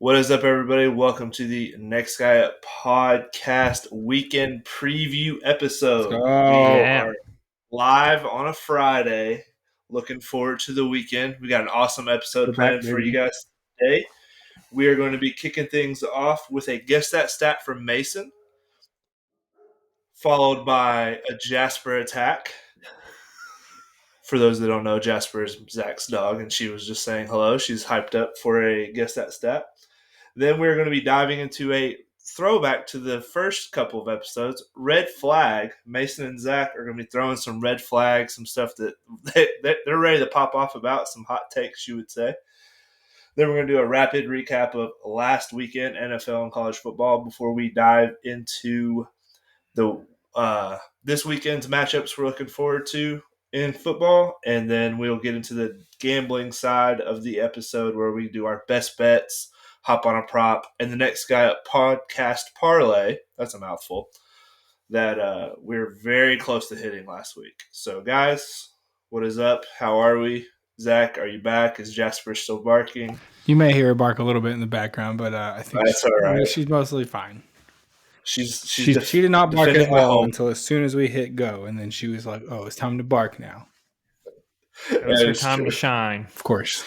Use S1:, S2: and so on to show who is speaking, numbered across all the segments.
S1: What is up, everybody? Welcome to the Next Guy Up podcast weekend preview episode. We
S2: go.
S1: are live on a Friday. Looking forward to the weekend. We got an awesome episode
S2: We're back,
S1: planned for you
S2: baby.
S1: guys today. We are going to be kicking things off with a Guess That Stat from Mason, followed by a Jasper attack. For those that don't know, Jasper is Zach's dog, and she was just saying hello. She's hyped up for a Guess That Stat. Then we're going to be diving into a throwback to the first couple of episodes, Red Flag. Mason and Zach are going to be throwing some red flags, some stuff that they're ready to pop off about, some hot takes, you would say. Then we're going to do a rapid recap of last weekend NFL and college football before we dive into the this weekend's matchups we're looking forward to in football, and then we'll get into the gambling side of the episode where we do our best bets, hop on a prop, and the Next Guy Up podcast parlay. That's a mouthful. That we're very close to hitting last week. So, guys, what is up? How are we? Zach, are you back? Is Jasper still barking?
S2: You may hear her bark a little bit in the background, but I think
S1: That's all right.
S2: she's mostly fine.
S1: She
S2: did not bark at all
S1: home
S2: until as soon as we hit go, and then she was like, "Oh, it's time to bark now."
S3: It was her time to shine.
S2: Of course.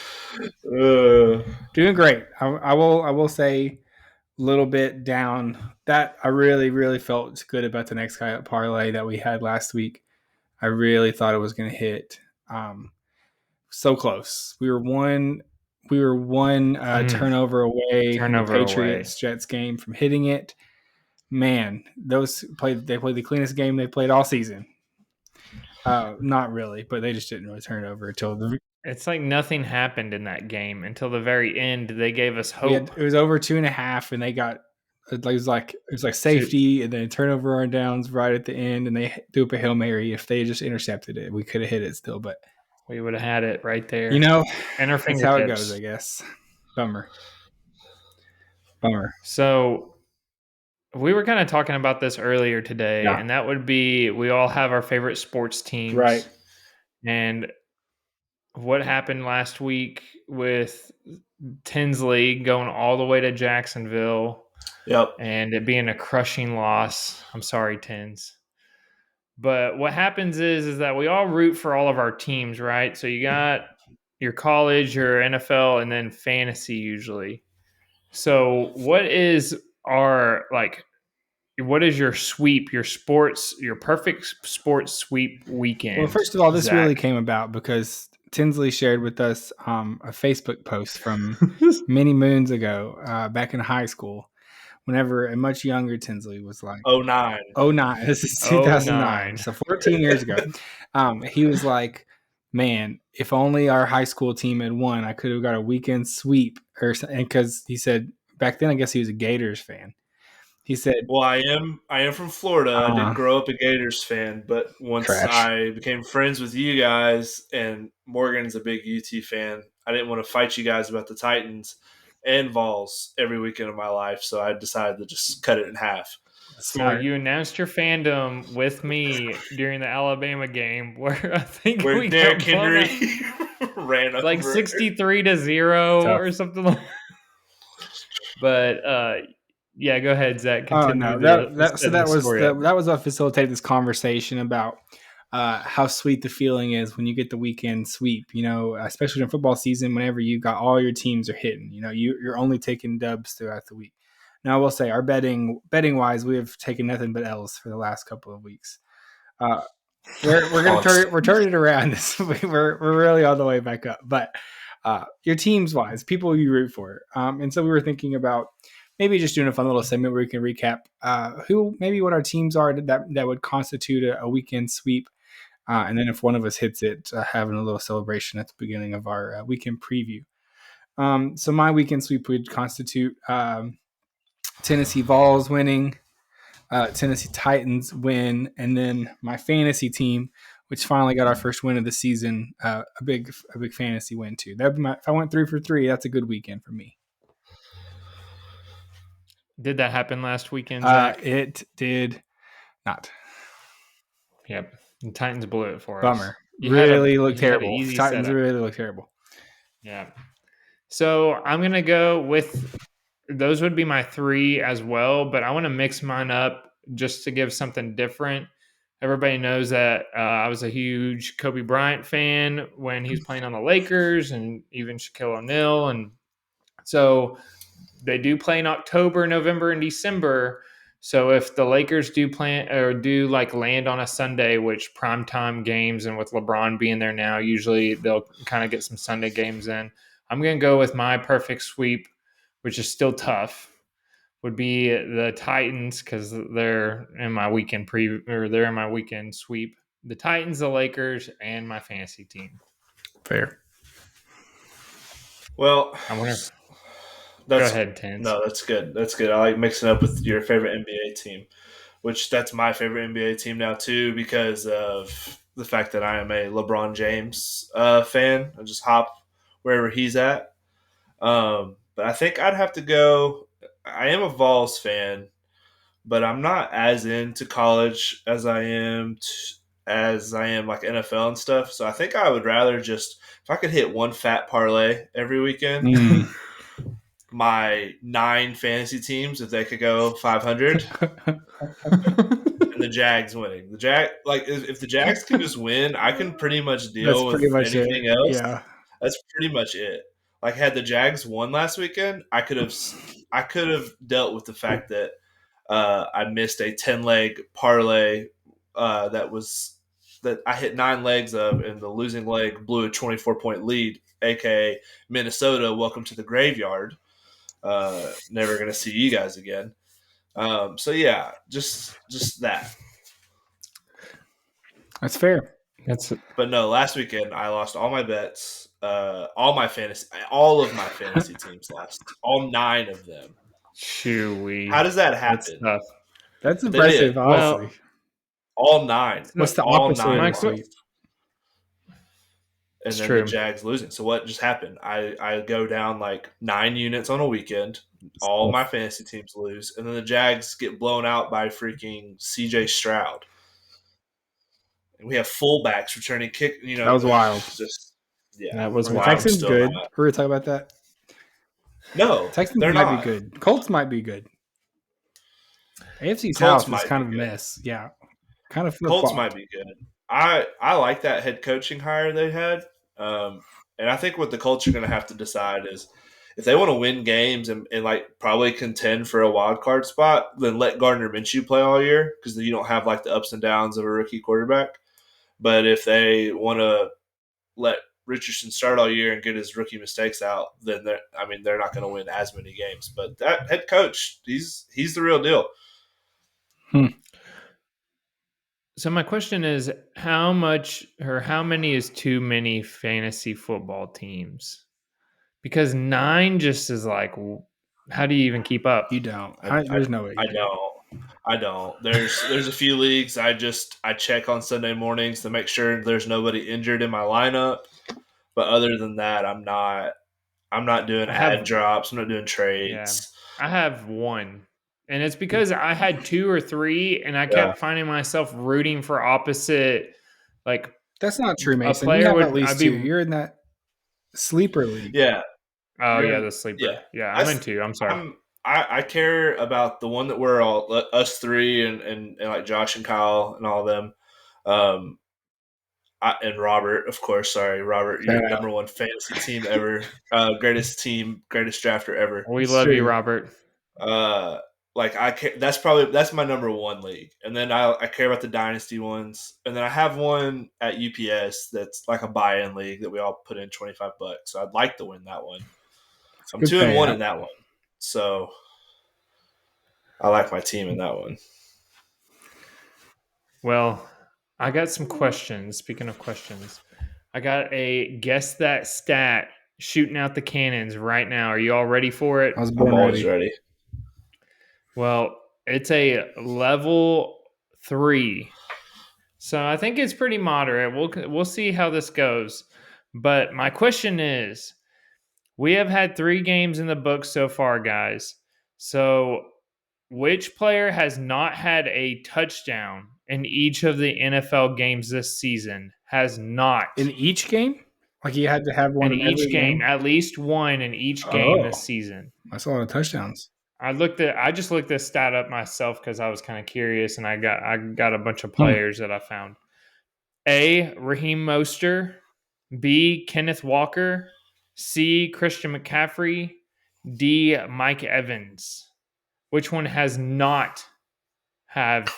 S2: Doing great. I will say a little bit down that I really felt good about the Next Guy Up parlay that we had last week. I really thought it was going to hit. So close. We were one turnover away from the Patriots-Jets game from hitting it. Man, they played the cleanest game they played all season. Not really, but they just didn't really turn it over until the.
S3: It's like nothing happened in that game until the very end. They gave us hope.
S2: It was over 2.5, and they got it was like safety, and then turnover on downs right at the end, and they threw up a Hail Mary. If they just intercepted it, we could have hit it still, but
S3: we would have had it right there.
S2: You know,
S3: and our
S2: that's how it goes, I guess. Bummer.
S3: So we were kind of talking about this earlier today, and that would be we all have our favorite sports teams.
S2: Right.
S3: And what happened last week with Tinsley going all the way to Jacksonville.
S1: Yep.
S3: And it being a crushing loss. I'm sorry, Tins. But what happens is that we all root for all of our teams, right? So you got your college, your NFL, and then fantasy usually. So what is your sweep, your perfect sports sweep weekend?
S2: Well, first of all, this really came about because Tinsley shared with us a Facebook post from many moons ago, back in high school, whenever a much younger Tinsley was like
S1: 09.
S2: This is 2009, so 14 years ago. He was like, man, if only our high school team had won, I could have got a weekend sweep or something. Because he said back then, I guess he was a Gators fan. He said,
S1: well, I am from Florida. I didn't grow up a Gators fan, but once I became friends with you guys, and Morgan's a big UT fan, I didn't want to fight you guys about the Titans and Vols every weekend of my life, so I decided to just cut it in half.
S3: So you announced your fandom with me during the Alabama game, where I think we
S1: Derrick Henry ran up
S3: like 63-0 or something like that. But yeah, go ahead, Zach. Continue.
S2: That was what facilitated this conversation about how sweet the feeling is when you get the weekend sweep. You know, especially in football season, whenever you got all your teams are hitting. You know, you're only taking dubs throughout the week. Now, I will say, our betting wise, we have taken nothing but L's for the last couple of weeks. We're turning it around this week. We're really on the way back up. But your teams wise, people you root for, and so we were thinking about maybe just doing a fun little segment where we can recap what our teams are that would constitute a weekend sweep. And then if one of us hits it, having a little celebration at the beginning of our weekend preview. So my weekend sweep would constitute Tennessee Vols winning, Tennessee Titans win, and then my fantasy team, which finally got our first win of the season, a big fantasy win too. If I went 3 for 3, that's a good weekend for me.
S3: Did that happen last weekend, Zach?
S2: It did not.
S3: Yep. The Titans blew it for us.
S2: Bummer. Really looked terrible. Titans really looked terrible.
S3: Yeah. So I'm going to go with those would be my three as well, but I want to mix mine up just to give something different. Everybody knows that I was a huge Kobe Bryant fan when he was playing on the Lakers, and even Shaquille O'Neal. And so they do play in October, November, and December. So if the Lakers do plan or do like land on a Sunday, which primetime games and with LeBron being there now, usually they'll kind of get some Sunday games in. I'm going to go with my perfect sweep, which is still tough. Would be the Titans because they're in my weekend they're in my weekend sweep. The Titans, the Lakers, and my fantasy team.
S2: Fair.
S1: Well,
S3: I wonder. Go
S1: that's
S3: ahead, Tens.
S1: no, that's good. That's good. I like mixing up with your favorite NBA team, which that's my favorite NBA team now too because of the fact that I am a LeBron James fan. I just hop wherever he's at. But I think I'd have to go. I am a Vols fan, but I'm not as into college as I am like NFL and stuff. So I think I would rather just if I could hit one fat parlay every weekend. My 9 fantasy teams, if they could go 500, and the Jags winning. If the Jags can just win, I can pretty much
S2: That's
S1: deal
S2: pretty
S1: with
S2: much
S1: anything
S2: it.
S1: else.
S2: Yeah.
S1: That's pretty much it. Like had the Jags won last weekend, I could have dealt with the fact that I missed a 10-leg parlay that I hit 9 legs of, and the losing leg blew a 24-point lead, aka Minnesota. Welcome to the graveyard. Never going to see you guys again. So yeah, just that.
S2: That's fair.
S1: But no, last weekend I lost all my bets. All of my fantasy teams lost. All 9 of them.
S3: Shoo-wee.
S1: How does that
S3: That's
S1: happen?
S3: tough.
S2: That's
S1: But they did.
S2: impressive, honestly.
S1: All 9.
S2: What's the
S1: All
S2: opposite
S1: 9
S2: of a
S1: lost.
S2: sweep?
S1: And
S3: It's
S1: then
S3: true.
S1: the Jags losing. So what just happened? I go down like 9 units on a weekend. All my fantasy teams lose, and then the Jags get blown out by freaking C.J. Stroud. And we have fullbacks returning kick.
S2: That was wild.
S3: That was
S2: Are the
S3: wild.
S2: Texans
S1: still
S2: good?
S1: not.
S2: We're going to talk about that.
S1: No,
S2: Texans
S1: they're
S2: might
S1: not.
S2: be good. Colts might be good. AFC
S1: Colts
S2: South is
S1: might
S2: kind of
S1: be
S2: a
S1: good.
S2: mess. Yeah. Kind of
S1: Colts
S2: flip-flopped.
S1: might be good. I like that head coaching hire they had. And I think what the Colts are going to have to decide is if they want to win games and like probably contend for a wild card spot, then let Gardner Minshew play all year because you don't have like the ups and downs of a rookie quarterback. But if they want to let Richardson start all year and get his rookie mistakes out, then they're not going to win as many games. But that head coach, he's the real deal.
S3: So my question is, how many is too many fantasy football teams? Because 9 just is like, how do you even keep up?
S2: You don't. There's no way.
S1: I don't. There's a few leagues I check on Sunday mornings to make sure there's nobody injured in my lineup. But other than that, I'm not doing ad drops. I'm not doing trades.
S3: Yeah, I have 1. And it's because I had 2 or 3 and I kept finding myself rooting for opposite. Like,
S2: that's not true, Mason.
S3: player
S2: You have
S3: would-
S2: at least
S3: I'd be-
S2: 2. You're in that sleeper league.
S1: Yeah.
S3: Oh, yeah, the sleeper. Yeah, I'm in 2. I'm sorry.
S1: I care about the one that we're all us 3 and like Josh and Kyle and all of them, and Robert, of course. Sorry, Robert, your number 1 fantasy team ever, greatest drafter ever.
S3: We love you, Robert.
S1: I care, that's my number 1 league, and then I care about the dynasty ones, and then I have one at UPS that's like a buy-in league that we all put in $25. So I'd like to win that one. I'm 2-1 in that one, so I like my team in that one.
S3: Well, I got some questions. Speaking of questions, I got a guess that stat shooting out the cannons right now. Are you all ready for it?
S2: I'm
S1: always ready.
S3: Well, it's a level 3. So I think it's pretty moderate. We'll see how this goes. But my question is, we have had 3 games in the book so far, guys. So which player has not had a touchdown in each of the NFL games this season? Has not.
S2: In each game? Like you had to have one
S3: in each game, at least one in each game this season.
S2: That's a lot of touchdowns.
S3: I just looked this stat up myself because I was kind of curious, and I got a bunch of
S2: Hmm.
S3: players that I found. A. Raheem Mostert. B. Kenneth Walker. C. Christian McCaffrey. D. Mike Evans. Which one has not have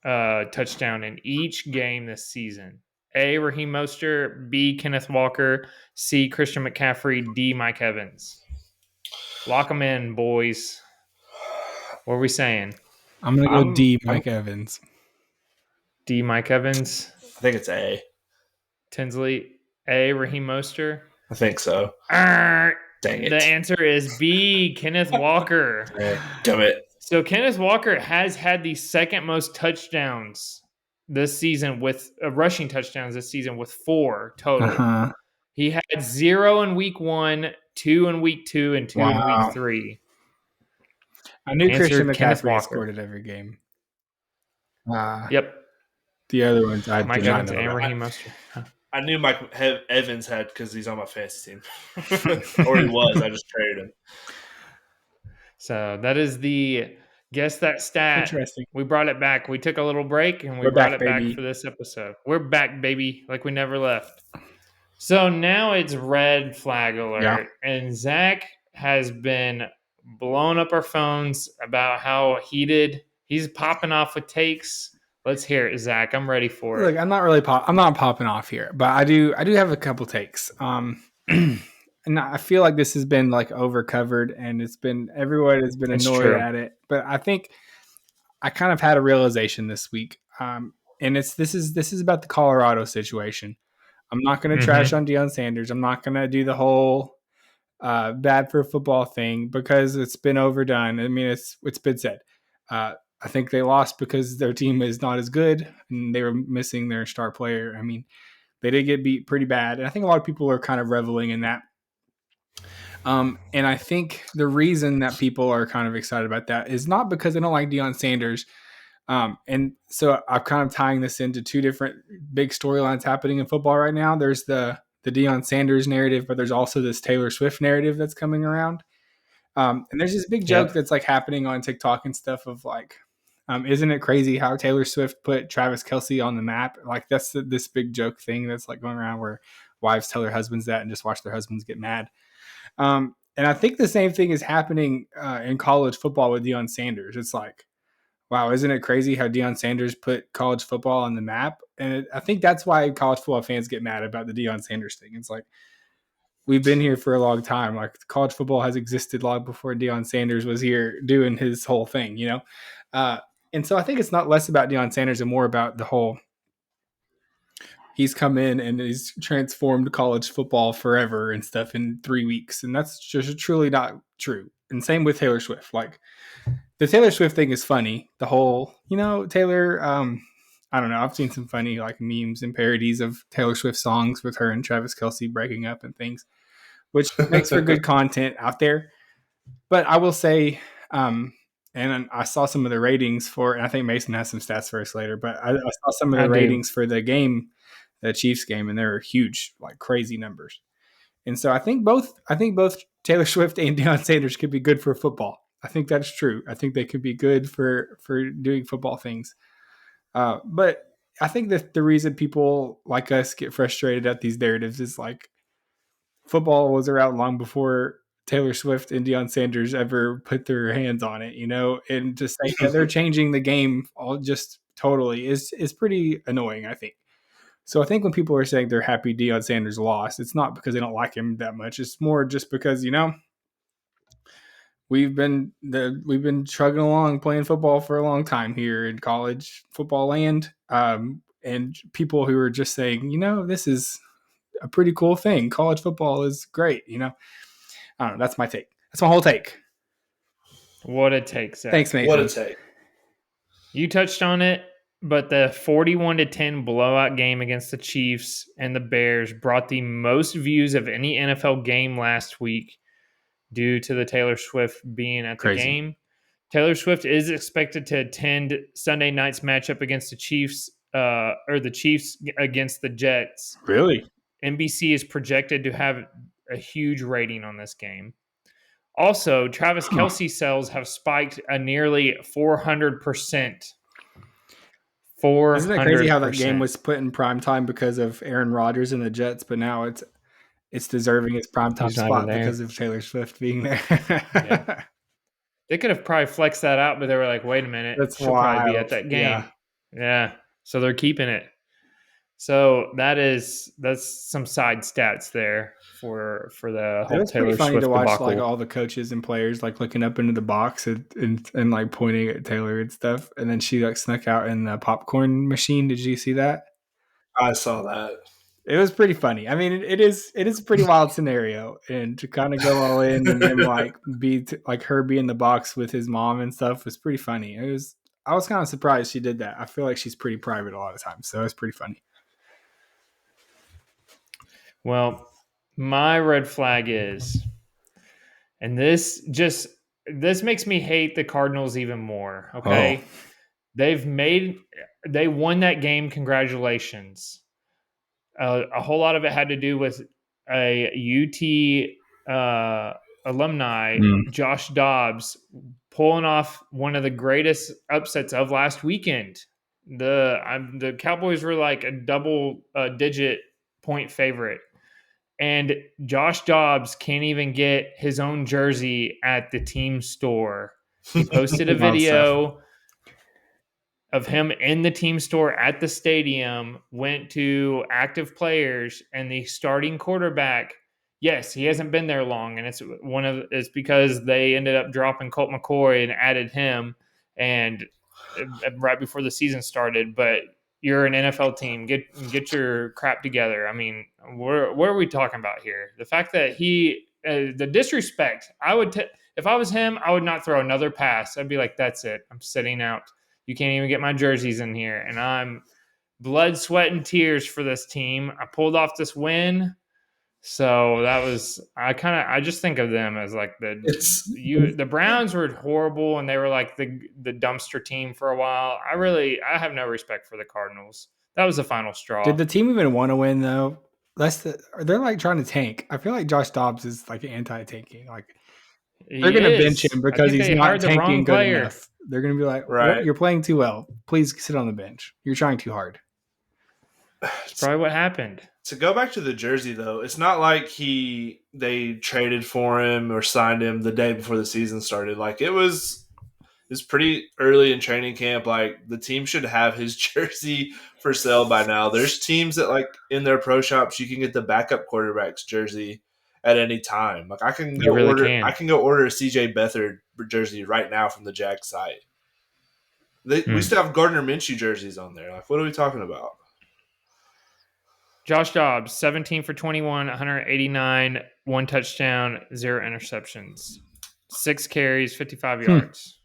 S3: a touchdown in each game this season? A. Raheem Mostert. B. Kenneth Walker. C. Christian McCaffrey. D. Mike Evans. Lock them in, boys. What are we saying?
S2: I'm gonna go
S1: I'm,
S2: D.
S1: I'm
S2: Mike Evans.
S3: D. Mike Evans.
S1: I think it's A.
S3: Tinsley. A. Raheem Mostert.
S1: I think so.
S3: Dang
S1: Dang it.
S3: The answer is B. Kenneth Walker.
S1: Damn it.
S3: So Kenneth Walker has had the second most touchdowns this season with rushing touchdowns this season with 4 total.
S2: Uh-huh.
S3: He had 0 in week 1, 2 in week 2, and 2 in
S2: Wow.
S3: week 3.
S2: I knew Christian
S3: Kenneth
S2: McCaffrey
S3: Walker.
S2: scored at every game.
S3: Yep.
S2: The other ones I
S3: Mike
S2: did not
S3: Evans
S2: know
S3: and
S2: about.
S3: Raheem Mostert. Huh.
S1: I knew Mike Evans had because he's on my fantasy team. Or he was. I just traded him.
S3: So that is the Guess That Stat.
S2: Interesting.
S3: We brought it back. We took a little break and we
S2: We're
S3: brought
S2: back,
S3: it back
S2: baby.
S3: for this episode. We're back, baby, like we never left. So now it's red flag alert.
S2: Yeah.
S3: And Zach has been blowing up our phones about how heated he's popping off with takes. Let's hear it, Zach. I'm ready for
S2: Look,
S3: it.
S2: I'm not popping off here, but I do have a couple takes. And I feel like this has been like overcovered and everyone has been
S3: It's
S2: annoyed
S3: true.
S2: at it. But I think I kind of had a realization this week. And this is about the Colorado situation. I'm not going to trash on Deion Sanders. I'm not going to do the whole bad for football thing because it's been overdone. I mean, it's been said. I think they lost because their team is not as good and they were missing their star player. I mean, they did get beat pretty bad. And I think a lot of people are kind of reveling in that. And I think the reason that people are kind of excited about that is not because they don't like Deion Sanders. And so I'm kind of tying this into 2 different big storylines happening in football right now. There's the Deion Sanders narrative, but there's also this Taylor Swift narrative that's coming around. And there's this big joke that's like happening on TikTok and stuff of like, isn't it crazy how Taylor Swift put Travis Kelce on the map? Like that's this big joke thing that's like going around where wives tell their husbands that and just watch their husbands get mad. And I think the same thing is happening in college football with Deion Sanders. It's like, wow, isn't it crazy how Deion Sanders put college football on the map? And I think that's why college football fans get mad about the Deion Sanders thing. It's like, we've been here for a long time. Like college football has existed long before Deion Sanders was here doing his whole thing, you know? And so I think it's not less about Deion Sanders and more about the whole, he's come in and he's transformed college football forever and stuff in 3 weeks. And that's just truly not true. And same with Taylor Swift. Like the Taylor Swift thing is funny. The whole, you know, Taylor, I don't know. I've seen some funny like memes and parodies of Taylor Swift songs with her and Travis Kelce breaking up and things, which makes for good content out there. But I will say, and I saw some of the ratings for, and I think Mason has some stats for us later, but I saw some of the ratings for the game, the Chiefs game, and they're huge, like crazy numbers. And so I think both Taylor Swift and Deion Sanders could be good for football. I think that's true. I think they could be good for doing football things. But I think that the reason people like us get frustrated at these narratives is like football was around long before Taylor Swift and Deion Sanders ever put their hands on it, you know, and to say that they're changing the game all just totally is pretty annoying, I think. So I think when people are saying they're happy Deion Sanders lost, it's not because they don't like him that much. It's more just because, you know, we've been chugging along playing football for a long time here in college football land. And people who are just saying, you know, this is a pretty cool thing. College football is great, you know. I don't know. That's my take. That's my whole take.
S3: What a take, Zach.
S2: Thanks, Mason.
S1: What a take.
S3: You touched on it, but the 41-10 blowout game against the Chiefs and the Bears brought the most views of any NFL game last week due to the Taylor Swift being at the game. Taylor Swift is expected to attend Sunday night's matchup against the Chiefs, or the Chiefs against the Jets.
S2: Really?
S3: NBC is projected to have a huge rating on this game. Also, Travis Kelce sales have spiked a nearly 400%.
S2: Isn't it crazy how that game
S3: 400%.
S2: was put in prime time because of Aaron Rodgers and the Jets, but now it's deserving its prime time
S3: He's not even
S2: spot
S3: there.
S2: because of Taylor Swift being there.
S3: Yeah. They could have probably flexed that out, but they were like, wait a minute,
S2: That's
S3: she'll probably be
S2: wild.
S3: at that
S2: Yeah.
S3: game. Yeah. So they're keeping it. So that's some side stats there for the
S2: It
S3: whole
S2: was pretty
S3: Taylor
S2: funny to
S3: Swift
S2: watch like
S3: debacle.
S2: all the coaches and players like looking up into the box and like pointing at Taylor and stuff. And then she like snuck out in the popcorn machine. Did you see that?
S1: I saw that.
S2: It was pretty funny. I mean, it is a pretty wild scenario, and to kind of go all in and then like like her be in the box with his mom and stuff was pretty funny. I was kind of surprised she did that. I feel like she's pretty private a lot of times, so it's pretty funny.
S3: Well, my red flag is, and this makes me hate the Cardinals even more.
S2: Oh,
S3: Okay. They won that game. Congratulations. A whole lot of it had to do with a UT alumni,
S2: mm.
S3: Josh Dobbs, pulling off one of the greatest upsets of last weekend. The Cowboys were like a double digit point favorite, and Josh Dobbs can't even get his own jersey at the team store. He posted a
S2: Wild stuff.
S3: video of him in the team store at the stadium, went to active players, and the starting quarterback. Yes, he hasn't been there long, and it's because they ended up dropping Colt McCoy and added him, and right before the season started. But you're an NFL team, get your crap together. I mean, what are we talking about here? The fact that the disrespect. If I was him, I would not throw another pass. I'd be like, that's it. I'm sitting out. You can't even get my jerseys in here. And I'm blood, sweat, and tears for this team. I pulled off this win. So I just think of them as like
S1: It's
S3: the Browns were horrible and they were like the dumpster team for a while. I have no respect for the Cardinals. That was the final
S2: Did
S3: straw.
S2: the team even want to win though? They're like trying to tank. I feel like Josh Dobbs is like anti-tanking. Like they're
S3: He
S2: gonna bench
S3: is.
S2: him
S3: I
S2: because
S3: think
S2: he's
S3: they
S2: not
S3: hired the
S2: tanking
S3: wrong
S2: good
S3: player.
S2: enough. They're gonna be like, "What?
S1: right.
S2: You're playing too well. Please sit on the bench. You're trying too hard."
S3: It's probably what happened.
S1: To go back to the jersey though, it's not like they traded for him or signed him the day before the season started. Like it's pretty early in training camp. Like the team should have his jersey for sale by now. There's teams that like in their pro shops you can get the backup quarterback's jersey at any time. Like
S3: You really can.
S1: I can go order a CJ Beathard jersey right now from the Jag site. We
S3: Hmm.
S1: still have Gardner Minshew jerseys on there. Like what are we talking about?
S3: Josh Dobbs, 17 for 21, 189, one touchdown, zero interceptions, 6 carries, 55
S2: Hmm.
S3: yards.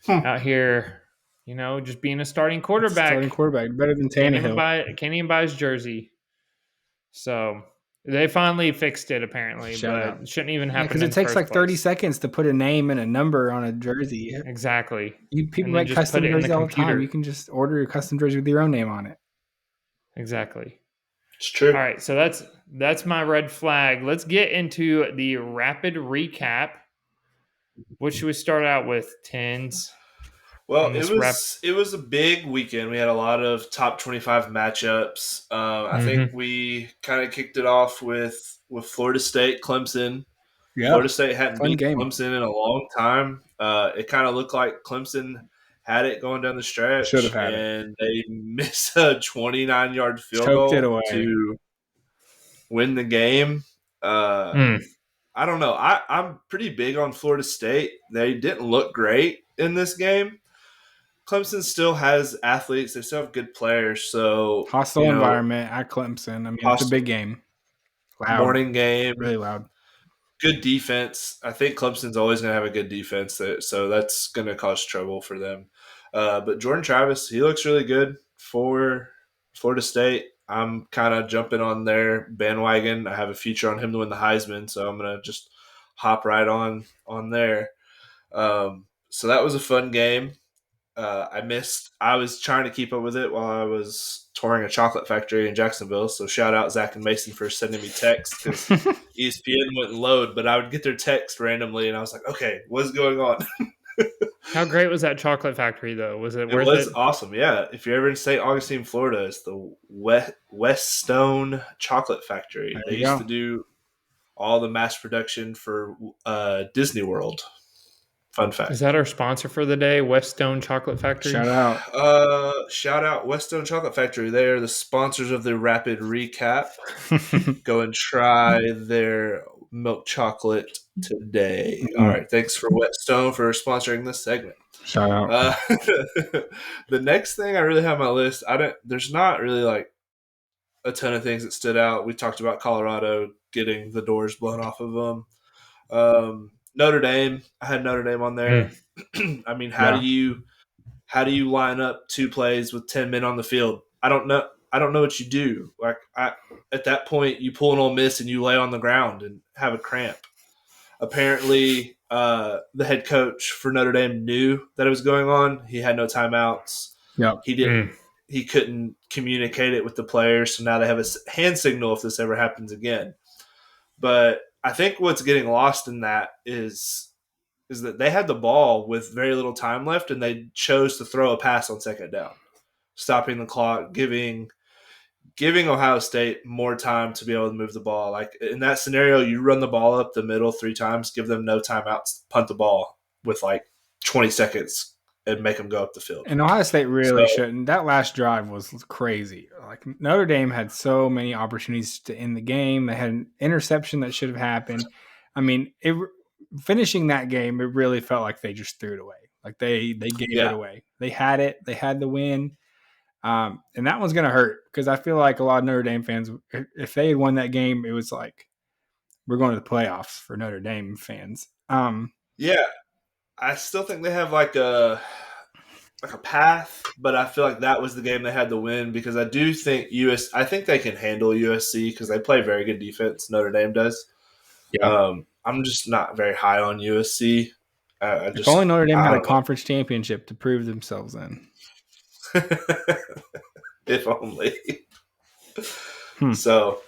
S3: Out here, just being a starting
S2: Starting
S3: quarterback.
S2: quarterback better than Tannehill.
S3: Can't even buy his jersey. So they finally fixed it apparently,
S2: Shout
S3: but
S2: out.
S3: it shouldn't even
S2: Yeah,
S3: happen
S2: because
S3: in
S2: it
S3: the
S2: takes
S3: first
S2: like 30
S3: place.
S2: seconds to put a name and a number on a jersey.
S3: Exactly.
S2: People
S3: And then
S2: make
S3: just put
S2: custom
S3: it in the
S2: jerseys all the time. You
S3: computer.
S2: can just order a custom jersey with your own name on it.
S3: Exactly.
S1: It's true.
S3: All right, so that's my red flag. Let's get into the rapid recap. What should we start out with, Tens?
S1: Well,
S3: On this rap.
S1: it was a big weekend. We had a lot of top 25 matchups. I think
S3: Mm-hmm.
S1: we kind of kicked it off with Florida State, Clemson.
S2: Yeah.
S1: Florida State hadn't
S2: Fun
S1: beat
S2: game.
S1: Clemson in a long time. It kind of looked like Clemson had it going down the
S2: Should have
S1: stretch,
S2: had it.
S1: and they missed a 29-yard field
S2: Choked it
S1: goal
S2: away.
S1: to win the game.
S3: Mm.
S1: I don't know. I'm pretty big on Florida State. They didn't look great in this game. Clemson still has athletes. They still have good players. So,
S2: Hostile environment at Clemson. I mean, it's a
S1: hostile
S2: big game. Loud.
S1: morning game,
S2: Really loud.
S1: good defense. I think Clemson's always going to have a good defense, so that's going to cause trouble for them. But Jordan Travis, he looks really good for Florida State. I'm kind of jumping on their bandwagon. I have a future on him to win the Heisman, so I'm going to just hop right on there. So that was a fun game. I missed. I was trying to keep up with it while I was touring a chocolate factory in Jacksonville. So shout out Zach and Mason for sending me texts because ESPN wouldn't load, but I would get their text randomly, and I was like, okay, what's going on?
S3: How great was that chocolate factory, though? Was it
S1: It
S3: worth
S1: was
S3: it?
S1: awesome. Yeah, if you're ever in St. Augustine, Florida, it's the West Stone Chocolate Factory.
S2: There
S1: They
S2: you
S1: used to
S2: go.
S1: do all the mass production for Disney World. Fun
S3: Is
S1: fact.
S3: that our sponsor for the day, West Stone Chocolate Factory?
S2: Shout out.
S1: Shout out Weststone Chocolate Factory. They are the sponsors of the Rapid Recap. Go and try their milk chocolate today. All
S2: Mhm.
S1: right. Thanks for Whetstone for sponsoring this segment.
S2: Shout out.
S1: The next thing I really have on my list, I don't. There's not really like a ton of things that stood out. We talked about Colorado getting the doors blown off of them. Notre Dame, I had Notre Dame on there.
S3: Mm.
S1: I mean,
S2: Yeah.
S1: how do you line up two plays with 10 men on the field? I don't know. I don't know what you do. At that point, you pull an Ole Miss and you lay on the ground and have a cramp. Apparently, the head coach for Notre Dame knew that it was going on. He had no timeouts.
S2: Yep.
S1: He didn't.
S3: Mm.
S1: He couldn't communicate it with the players. So now they have a hand signal if this ever happens again. But I think what's getting lost in that is that they had the ball with very little time left, and they chose to throw a pass on second down, stopping the clock, giving Ohio State more time to be able to move the ball. Like in that scenario, you run the ball up the middle 3 times, give them no timeouts, punt the ball with like 20 seconds, and make them go up the field.
S2: And Ohio State
S1: So
S2: really shouldn't. That last drive was crazy. Like Notre Dame had so many opportunities to end the game. They had an interception that should have happened. I mean, finishing that game, it really felt like they just threw it away. Like they gave it
S1: yeah,
S2: away. They had it. They had the win. And that one's going to hurt because I feel like a lot of Notre Dame fans, if they had won that game, it was like we're going to the playoffs for Notre Dame fans.
S1: yeah. I still think they have like a path, but I feel like that was the game they had to win because I do think I think they can handle USC because they play very good defense. Notre Dame does.
S2: Yeah.
S1: I'm just not very high on USC.
S2: If only Notre Dame
S1: I
S2: had a
S1: don't know.
S2: conference championship to prove themselves in.
S1: If only.
S2: Hmm.
S1: So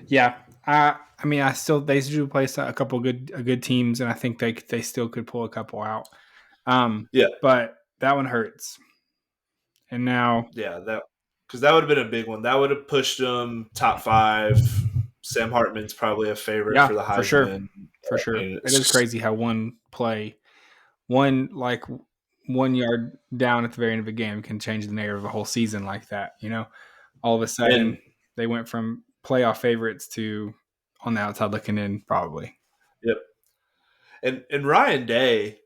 S2: Yeah. I mean, they do play a couple good teams, and I think they still could pull a couple out.
S1: yeah,
S2: But that one hurts. And now,
S1: that because that would have been a big one. That would have pushed them top 5. Sam Hartman's probably a favorite
S2: yeah,
S1: for the
S2: for sure,
S1: Heisman.
S2: for
S1: I
S2: sure,
S1: mean,
S2: it is crazy how one play, one like 1 yard down at the very end of a game can change the narrative of a whole season like that. All of a
S1: and
S2: sudden they went from playoff favorites to on the outside looking in, probably.
S1: yep. And Ryan Day,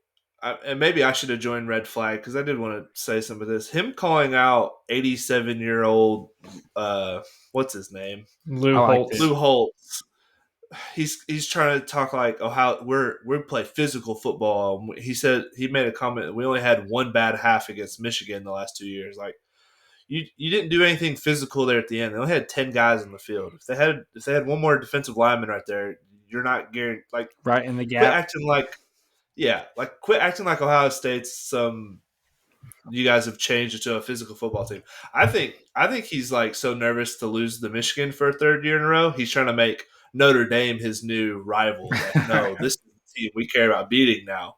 S1: and maybe I should have joined Red Flag because I did want to say some of this. Him calling out 87-year-old, what's his name,
S2: I
S3: Lou
S2: liked it.
S3: Holtz.
S1: Lou Holtz. He's trying to talk like, oh, how we play physical football. He said he made a comment. We only had one bad half against Michigan the last 2 years. Like you didn't do anything physical there at the end. They only had 10 guys in the field. If they had one more defensive lineman right there, you're not guaranteed. Like
S2: Right in the
S1: quit
S2: gap.
S1: acting like quit acting like Ohio State's some. You guys have changed it to a physical football team. I think he's like so nervous to lose to Michigan for a third year in a row. He's trying to make Notre Dame his new rival. Like, no, this is the team we care about beating now.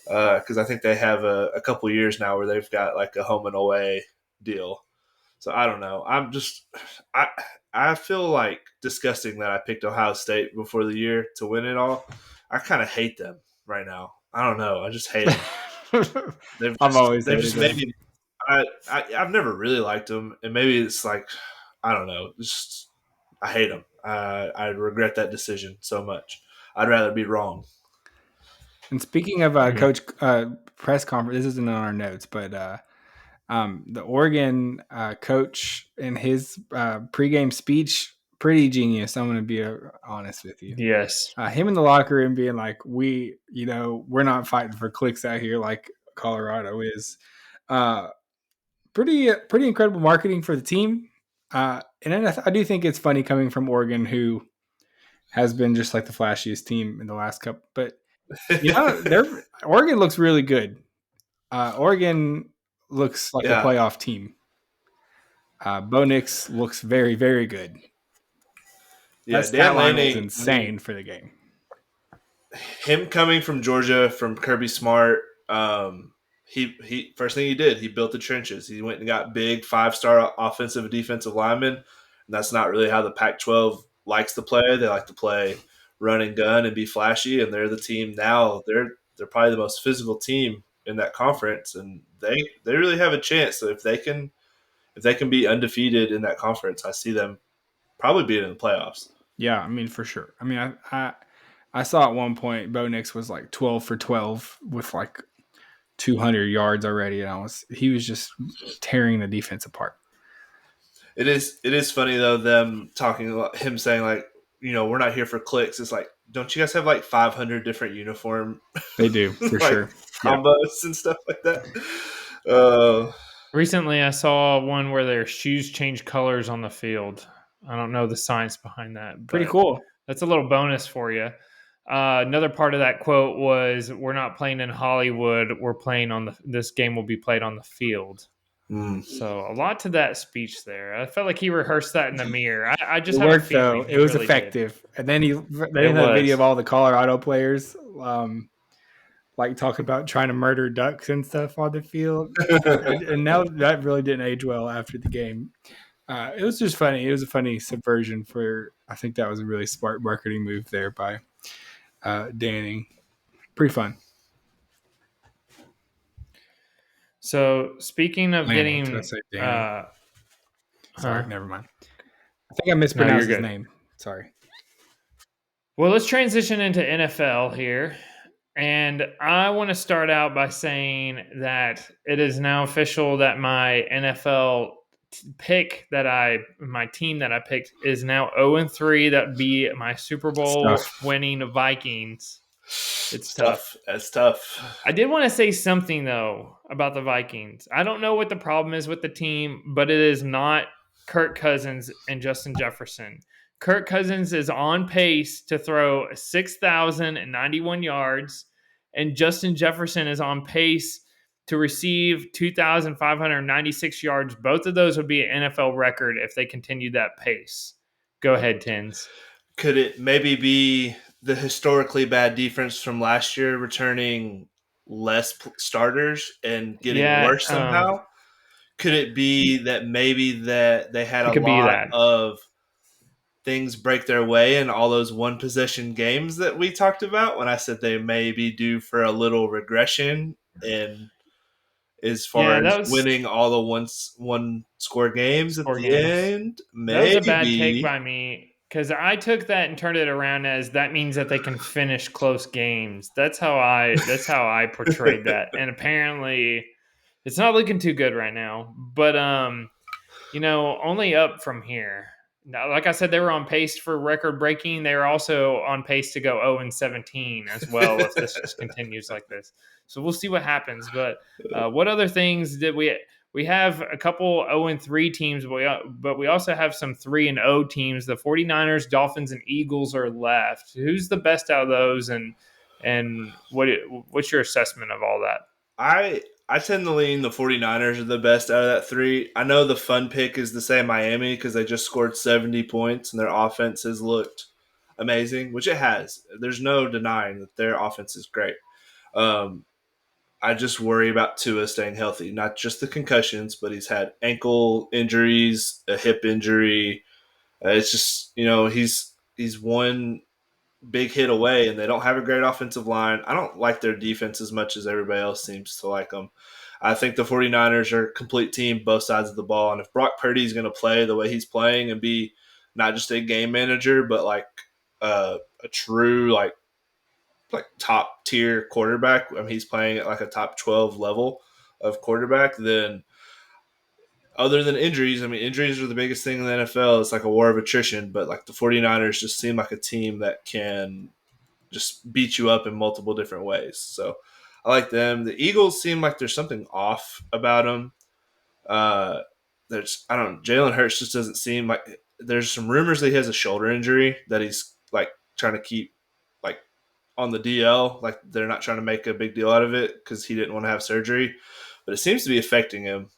S1: Because I think they have a couple years now where they've got like a home and away deal. So I don't know. I I feel like disgusting that I picked Ohio State before the year to win it all. I kind of hate them right now. I don't know. I just hate them.
S2: I've always
S1: They've
S2: hated
S1: just made
S2: them.
S1: me. I've never really liked them, and maybe it's like I don't know. Just I hate them. I regret that decision so much. I'd rather be wrong.
S2: And speaking of
S3: Mm.
S2: coach press conference, this isn't on our notes, but the Oregon coach in his pregame speech, pretty genius. I'm going to be honest with you.
S3: Yes.
S2: Him in the locker room being like, we're not fighting for clicks out here like Colorado is. Pretty incredible marketing for the team. And then I do think it's funny coming from Oregon, who has been just like the flashiest team in the last couple. But their Oregon looks really good. Oregon looks like a
S1: Yeah,
S2: playoff team. Bo Nix looks very, very good. That
S1: yeah.
S2: stat
S1: Dan
S2: line was
S1: Lanning. I mean,
S2: insane for the game.
S1: him coming from Georgia, from Kirby Smart. He first thing he did, he built the trenches. He went and got big 5-star offensive and defensive linemen, and that's not really how the Pac-12 likes to play. They like to play run and gun and be flashy, and they're the team now. They're probably the most physical team in that conference, and they really have a chance. So if they can be undefeated in that conference, I see them probably being in the playoffs.
S2: Yeah, I mean for sure. I mean, I saw at one point Bo Nix was like 12 for 12 with like 200 yards already, and he was just tearing the defense apart.
S1: It is funny though, them talking about him saying like, we're not here for clicks. It's like, don't you guys have like 500 different uniform
S2: They do for
S1: like
S2: sure. Yeah,
S1: combos and stuff like that? Uh,
S3: Recently, I saw one where their shoes change colors on the field. I don't know the science behind that,
S2: pretty
S3: but
S2: cool.
S3: that's a little bonus for you. Another part of that quote was, "We're not playing in Hollywood. We're playing on the. This game will be played on the field."
S1: mm.
S3: So a lot to that speech there. I felt like he rehearsed that in the mirror. I
S2: It
S3: just have a
S2: worked though.
S3: feeling
S2: It
S3: he
S2: was
S3: really did.
S2: effective. And then they
S3: It
S2: had a video
S3: was.
S2: of all the Colorado players, like talking about trying to murder ducks and stuff on the field. And now that really didn't age well after the game. It was just funny. It was a funny subversion for. I think that was a really smart marketing move there by Danning. Pretty fun.
S3: So speaking of
S2: Lanning. Did I
S3: getting,
S2: say Danning? Sorry,
S3: huh?
S2: never mind. I think I
S3: No, you're
S2: mispronounced his
S3: good.
S2: name. Sorry.
S3: Well, let's transition into NFL here. And I want to start out by saying that it is now official that my my team that I picked is now 0-3. That would be my Super
S2: It's
S3: Bowl
S2: tough.
S3: winning Vikings. It's
S1: It's
S3: tough.
S1: tough. That's tough.
S3: I did want to say something though about the Vikings. I don't know what the problem is with the team, but it is not Kirk Cousins and Justin Jefferson. Kirk Cousins is on pace to throw 6,091 yards, and Justin Jefferson is on pace to receive 2,596 yards. Both of those would be an NFL record if they continue that pace. Go ahead, Tins.
S1: Could it maybe be the historically bad defense from last year returning less starters and getting
S3: Yeah,
S1: worse somehow? Could it be that maybe that they had
S3: it
S1: a
S3: could be
S1: lot
S3: that.
S1: of things break their way in all those one possession games that we talked about when I said they may be due for a little regression in as far
S3: Yeah,
S1: as
S3: that was
S1: winning all the one score games at
S3: score
S1: the
S3: games.
S1: end?
S3: That was a bad take
S1: Maybe.
S3: by me because I took that and turned it around as that means that they can finish close games. That's how I portrayed that. And apparently it's not looking too good right now. But only up from here. Now, like I said, they were on pace for record breaking. They were also on pace to go 0-17 as well if this just continues like this. So we'll see what happens. But what other things did we have a couple 0-3 teams, but we also have some 3-0 teams. The 49ers, Dolphins, and Eagles are left. Who's the best out of those, and what's your assessment of all that?
S1: I tend to lean the 49ers are the best out of that three. I know the fun pick is to say Miami because they just scored 70 points and their offense has looked amazing, which it has. There's no denying that their offense is great. Um, I just worry about Tua staying healthy, not just the concussions, but he's had ankle injuries, a hip injury. It's just he's one big hit away, and they don't have a great offensive line. I don't like their defense as much as everybody else seems to like them. I think the 49ers are a complete team, both sides of the ball. And if Brock Purdy is going to play the way he's playing and be not just a game manager, but like a true like top tier quarterback, I mean, he's playing at like a top 12 level of quarterback, then other than injuries, I mean, injuries are the biggest thing in the NFL. It's like a war of attrition, but like the 49ers just seem like a team that can just beat you up in multiple different ways. So I like them. The Eagles seem like there's something off about them. Uh, I don't know. Jalen Hurts just doesn't seem there's some rumors that he has a shoulder injury that he's like trying to keep like on the DL, like they're not trying to make a big deal out of it because he didn't want to have surgery, but it seems to be affecting him.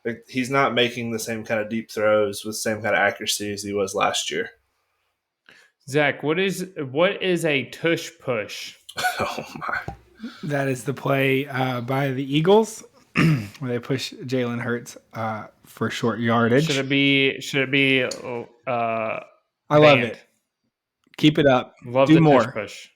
S1: Like he's not making the same kind of deep throws with the same kind of accuracy as he was last year.
S3: Zach, what is a tush push?
S1: Oh my!
S2: That is the play by the Eagles where they push Jalen Hurts for short yardage.
S3: Should it be
S2: I love it. Keep it up.
S3: Love
S2: Do
S3: the
S2: more.
S3: tush push.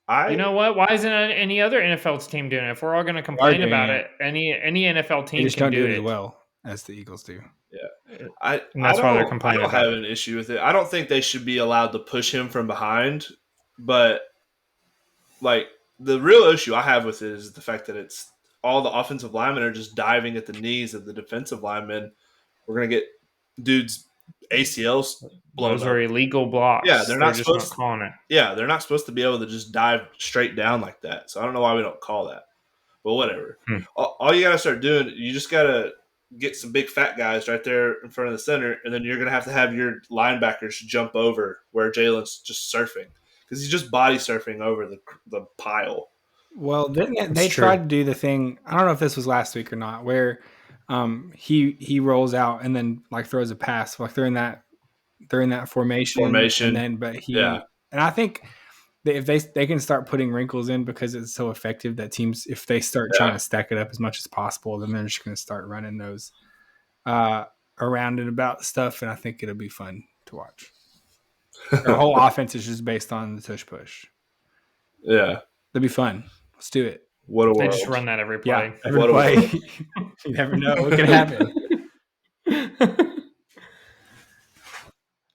S1: I
S3: You know what? Why isn't any other NFL team doing it? If we're all going to complain about it, any NFL
S2: They
S3: team
S2: just
S3: can
S2: don't do
S3: do
S2: it
S3: it
S2: as well as the Eagles do.
S1: yeah.
S3: And that's why they're complaining
S1: I don't
S3: about
S1: have
S3: it.
S1: an issue with it. I don't think they should be allowed to push him from behind, but like the real issue I have with it is the fact that it's all the offensive linemen are just diving at the knees of the defensive linemen. We're gonna get dudes ACLs blown
S3: Those
S1: up.
S3: are illegal blocks.
S1: Yeah,
S3: they're just not calling it.
S1: Yeah, they're not supposed to be able to just dive straight down like that. So I don't know why we don't call that. But whatever. All you gotta start doing, you just gotta get some big fat guys right there in front of the center, and then you're gonna have your linebackers jump over where Jalen's just surfing because he's just body surfing over the pile.
S2: Well, they tried to do the thing. I don't know if this was last week or not, where he rolls out and then like throws a pass. Like they're in that formation, and then
S1: yeah.
S2: And I think that if they can start putting wrinkles in because it's so effective that teams, if they start trying to stack it up as much as possible, then they're just going to start running those around and about stuff, and I think it'll be fun to watch. Their whole offense is just based on the tush push.
S1: Yeah,
S2: it'll be fun. Let's do it.
S1: What a world!
S3: They just run that every play.
S2: Yeah, every play. You never know what can happen.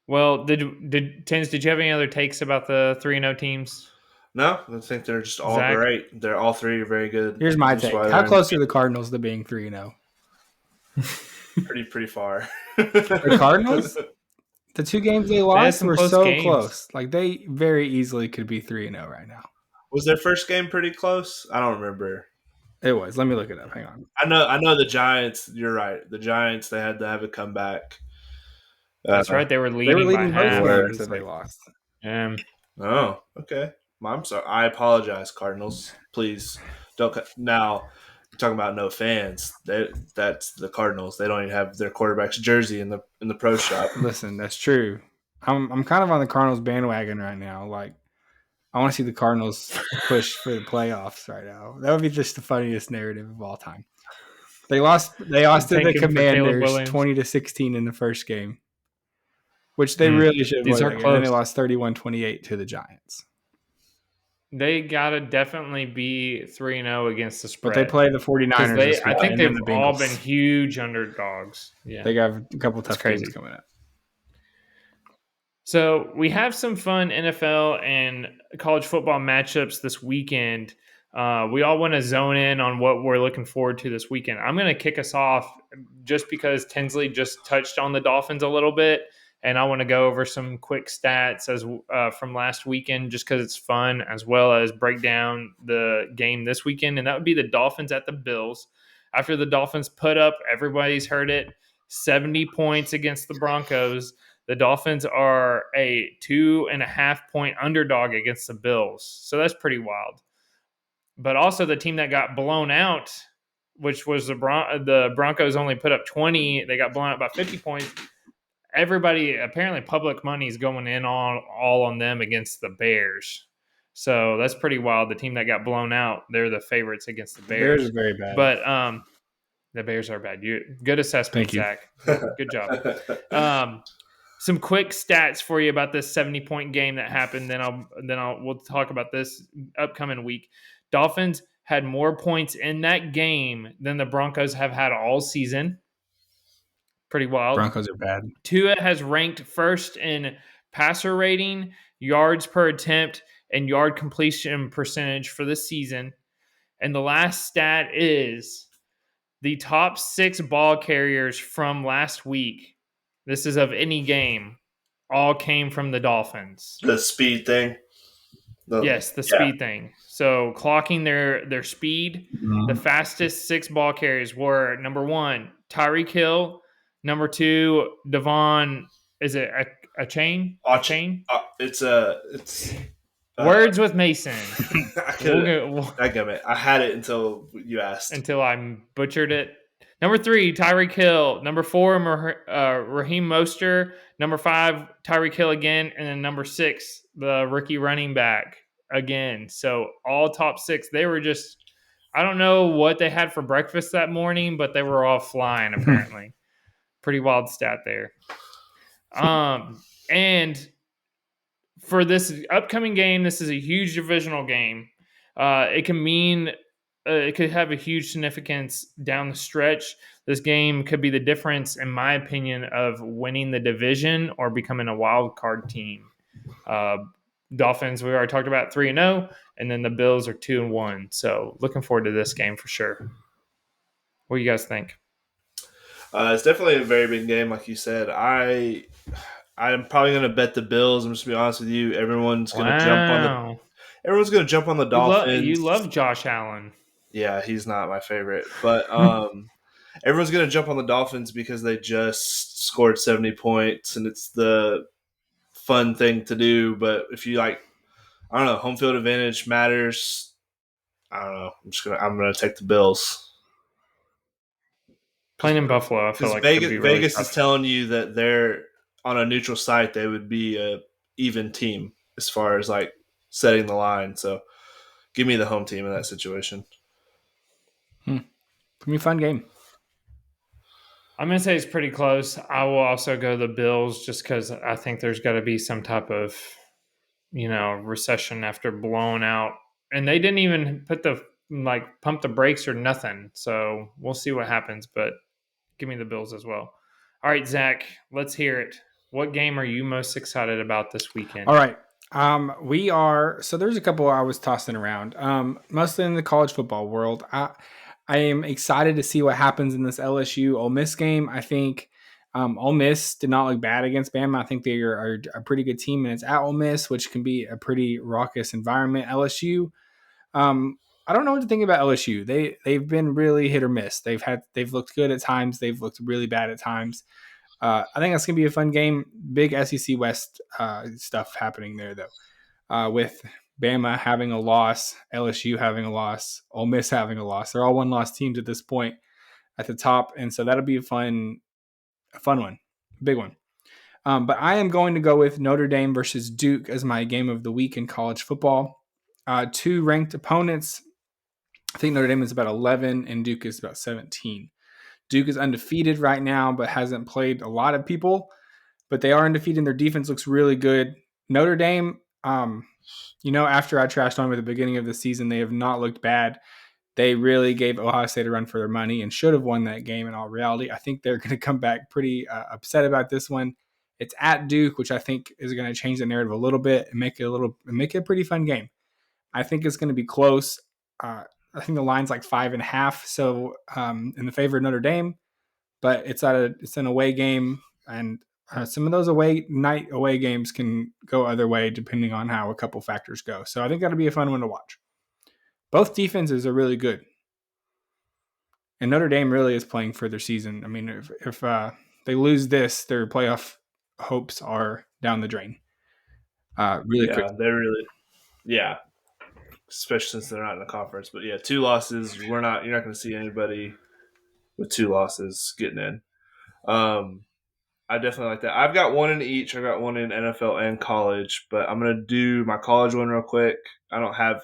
S3: Well, did you have any other takes about the 3-0 teams?
S1: No, I think they're just all great. They're all three are very good.
S2: Here's my take. How close are the Cardinals to being 3-0?
S1: Pretty far.
S2: The Cardinals? The 2 games they lost were so close. Like they very easily could be 3-0 right now.
S1: Was their first game pretty close? I don't remember.
S2: It was. Let me look it up. Hang on.
S1: I know the Giants. You're right. The Giants, they had to have a comeback.
S3: That's right. They were leading by half.
S2: Games that they lost.
S1: Oh, okay. I'm sorry. I apologize, Cardinals. Please don't. Now, you're talking about no fans. That's the Cardinals. They don't even have their quarterback's jersey in the pro shop.
S2: Listen, that's true. I'm kind of on the Cardinals bandwagon right now. Like, I want to see the Cardinals push for the playoffs right now. That would be just the funniest narrative of all time. They lost to the Commanders 20-16 in the first game, which they really should have won. And then they lost 31-28 to the Giants.
S3: They got to definitely be 3-0 against the spread.
S2: But they play the 49ers this week.
S3: I think they've all been huge underdogs. Yeah.
S2: They got a couple tough games coming up.
S3: So we have some fun NFL and college football matchups this weekend. We all want to zone in on what we're looking forward to this weekend. I'm going to kick us off just because Tinsley just touched on the Dolphins a little bit, and I want to go over some quick stats from last weekend just because it's fun, as well as break down the game this weekend, and that would be the Dolphins at the Bills. After the Dolphins put up, everybody's heard it, 70 points against the Broncos. The Dolphins are a 2.5-point underdog against the Bills. So that's pretty wild. But also the team that got blown out, which was the Broncos only put up 20. They got blown out by 50 points. Everybody, apparently public money is going in all on them against the Bears. So that's pretty wild. The team that got blown out, they're the favorites against the Bears.
S2: The Bears are very bad.
S3: But the Bears are bad. Good assessment, Zach. Good job. Some quick stats for you about this 70-point game that happened. We'll talk about this upcoming week. Dolphins had more points in that game than the Broncos have had all season. Pretty wild.
S2: Broncos are bad.
S3: Tua has ranked first in passer rating, yards per attempt, and yard completion percentage for the season. And the last stat is the top 6 ball carriers from last week. This is of any game. All came from the Dolphins.
S1: The speed thing?
S3: Yes, the speed thing. So clocking their speed, the fastest 6 ball carriers were number 1, Tyreek Hill. Number 2, Devon. Is it a chain?
S1: A chain? It's
S3: Words with Mason.
S1: I
S3: We'll
S1: could.
S3: go
S1: I had it until you asked.
S3: until I butchered it. Number 3, Tyreek Hill. Number 4, Raheem Mostert. Number 5, Tyreek Hill again. And then number 6, the rookie running back again. So all top 6. They were just, I don't know what they had for breakfast that morning, but they were all flying apparently. Pretty wild stat there. And for this upcoming game, this is a huge divisional game. It can mean it could have a huge significance down the stretch. This game could be the difference, in my opinion, of winning the division or becoming a wild card team. Uh, Dolphins, we already talked about 3-0, and then the Bills are 2-1. So looking forward to this game for sure. What do you guys think?
S1: It's definitely a very big game, like you said. I'm probably going to bet the Bills. I'm just gonna be honest with you.
S3: Wow,
S1: Everyone's going to jump on the
S3: you
S1: Dolphins.
S3: love Josh Allen.
S1: Yeah, he's not my favorite, but everyone's going to jump on the Dolphins because they just scored 70 points, and it's the fun thing to do. But if you like, I don't know, home field advantage matters. I don't know. I'm gonna take the Bills
S3: Playing in Buffalo, I feel
S1: because
S3: like it could be really
S1: Vegas is
S3: tough.
S1: telling you that they're on a neutral site. They would be a even team as far as like setting the line. So give me the home team in that situation.
S2: Pretty fun game.
S3: I'm going to say it's pretty close. I will also go the Bills just because I think there's got to be some type of, recession after blowing out. And they didn't even pump the brakes or nothing. So we'll see what happens, but give me the Bills as well. All right, Zach, let's hear it. What game are you most excited about this weekend?
S2: All right. We are, so there's a couple I was tossing around, mostly in the college football world. I am excited to see what happens in this LSU Ole Miss game. I think Ole Miss did not look bad against Bama. I think they are a pretty good team, and it's at Ole Miss, which can be a pretty raucous environment. LSU, I don't know what to think about LSU. They've been really hit or miss. They've looked good at times. They've looked really bad at times. I think that's gonna be a fun game. Big SEC West stuff happening there though, with Bama having a loss, LSU having a loss, Ole Miss having a loss. They're all one-loss teams at this point at the top, and so that'll be a fun one, big one. But I am going to go with Notre Dame versus Duke as my game of the week in college football. Two ranked opponents. I think Notre Dame is about 11 and Duke is about 17. Duke is undefeated right now, but hasn't played a lot of people. But they are undefeated and their defense looks really good. Notre Dame, after I trashed on them at the beginning of the season, they have not looked bad. They really gave Ohio State a run for their money and should have won that game in all reality. I think they're going to come back pretty upset about this one. It's at Duke, which I think is going to change the narrative a little bit and make it a pretty fun game. I think it's going to be close. I think the line's like 5.5, so in the favor of Notre Dame, but it's an away game, and some of those away games can go other way depending on how a couple factors go. So I think that'll be a fun one to watch. Both defenses are really good, and Notre Dame really is playing for their season. I mean, if they lose this, their playoff hopes are down the drain. Really quick.
S1: Yeah, especially since they're not in the conference. But yeah, 2 losses. You're not going to see anybody with 2 losses getting in. I definitely like that. I've got one in each. I've got one in NFL and college, but I'm going to do my college one real quick. I don't have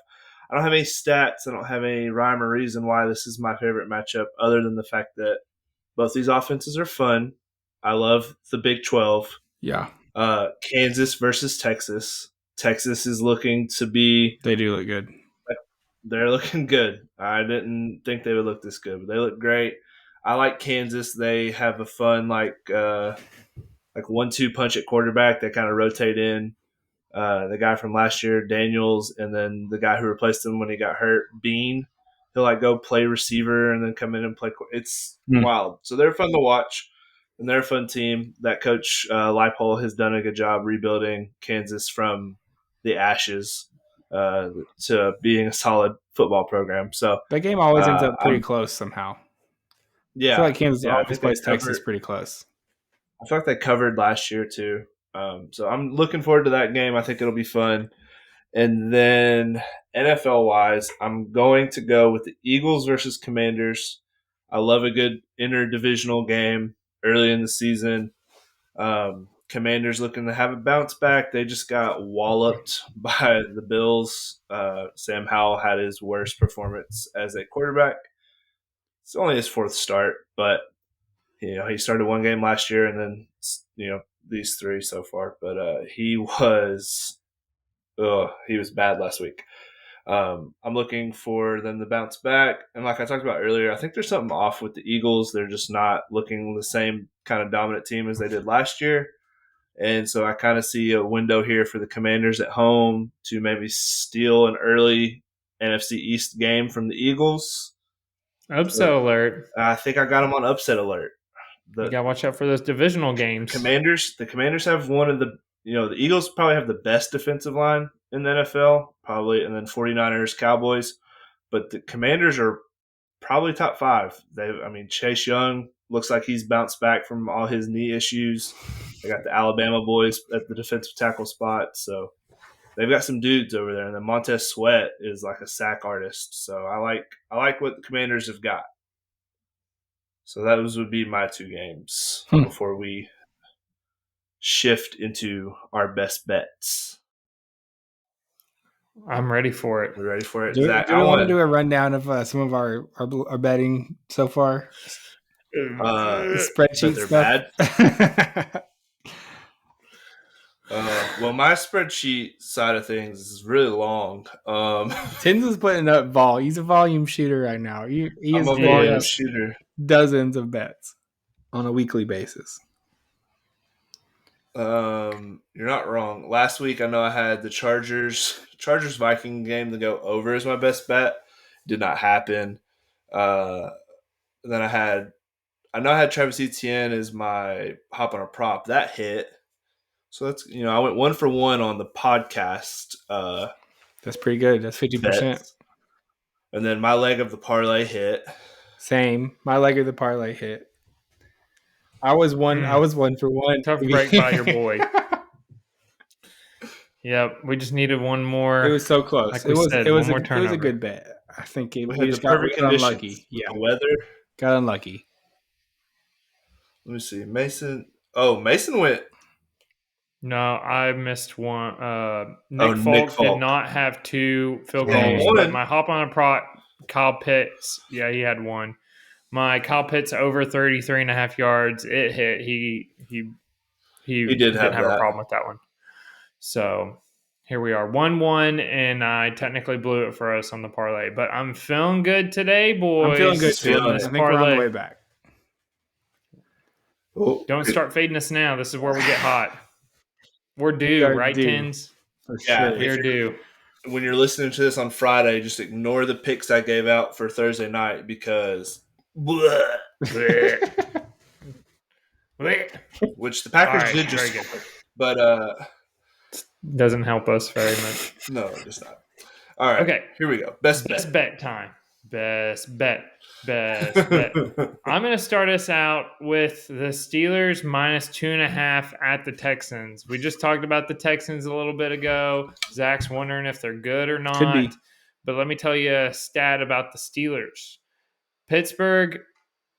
S1: any stats. I don't have any rhyme or reason why this is my favorite matchup, other than the fact that both these offenses are fun. I love the Big 12.
S2: Yeah.
S1: Kansas versus Texas. Texas is looking to be.
S2: They do look good.
S1: They're looking good. I didn't think they would look this good, but they look great. I like Kansas. They have a fun like 1-2 punch at quarterback. They kind of rotate in the guy from last year, Daniels, and then the guy who replaced him when he got hurt, Bean. He'll like go play receiver and then come in and play. It's wild. So they're fun to watch, and they're a fun team. That coach Leipold has done a good job rebuilding Kansas from the ashes to being a solid football program. So
S2: that game always ends up pretty close somehow.
S1: Yeah,
S2: I feel like Kansas
S1: I
S2: always
S1: think
S2: plays Texas pretty close.
S1: I feel like they covered last year too. So I'm looking forward to that game. I think it'll be fun. And then NFL wise, I'm going to go with the Eagles versus Commanders. I love a good interdivisional game early in the season. Commanders looking to have a bounce back. They just got walloped by the Bills. Sam Howell had his worst performance as a quarterback. It's only his fourth start, but he started one game last year and then these three so far. But he was bad last week. I'm looking for them to bounce back. And like I talked about earlier, I think there's something off with the Eagles. They're just not looking the same kind of dominant team as they did last year. And so I kind of see a window here for the Commanders at home to maybe steal an early NFC East game from the Eagles.
S3: Upset alert.
S1: I think I got them on upset alert.
S3: You got to watch out for those divisional games.
S1: The Commanders have one of the Eagles probably have the best defensive line in the NFL, probably, and then 49ers, Cowboys. But the Commanders are probably top five. Chase Young looks like he's bounced back from all his knee issues. They got the Alabama boys at the defensive tackle spot. So they've got some dudes over there. And then Montez Sweat is like a sack artist. So I like what the Commanders have got. So those would be my two games before we shift into our best bets.
S3: I'm ready for it.
S1: We ready for it?
S2: Do
S1: Zach,
S2: we want to do a rundown of some of our betting so far? Spreadsheet
S1: stuff.
S2: Bad.
S1: Well, my spreadsheet side of things is really long.
S2: Tins is putting up vol. He's a volume shooter right now. He is
S1: a volume shooter.
S2: Dozens of bets on a weekly basis.
S1: You're not wrong. Last week, I know I had the Chargers Viking game to go over as my best bet. Did not happen. Then I had Travis Etienne as my hop on a prop. That hit. So that's I went 1 for 1 on the podcast.
S2: That's pretty good. That's 50%.
S1: And then my leg of the parlay hit.
S2: Same. My leg of the parlay hit. I was 1 for 1.
S3: Tough break by your boy. Yep, we just needed one more.
S2: It was so close.
S3: Like
S2: it was
S3: a
S2: good bet. I think we
S1: just got
S2: unlucky.
S1: Yeah, the weather
S2: got unlucky.
S1: Let me see. Mason went.
S3: No, I missed one. Nick Folk did not have 2 field goals, but my hop on a prop, Kyle Pitts, yeah, he had 1. My Kyle Pitts over 33.5 yards, it hit. He didn't have a problem with that one. So here we are, 1-1, and I technically blew it for us on the parlay. But I'm feeling good today, boys.
S2: I'm feeling good too. I think we're on the way back.
S3: Don't start fading us now. This is where we get hot. We're due, right, Tins?
S1: Yeah,
S3: we're due.
S1: When you're listening to this on Friday, just ignore the picks I gave out for Thursday night because which the Packers did just score. But
S3: doesn't help us very much.
S1: No, it's not. All right. Okay. Here we go. Best
S3: bet time. Best bet. I'm going to start us out with the Steelers minus 2.5 at the Texans. We just talked about the Texans a little bit ago. Zach's wondering if they're good or not.
S2: Could be.
S3: But let me tell you a stat about the Steelers. Pittsburgh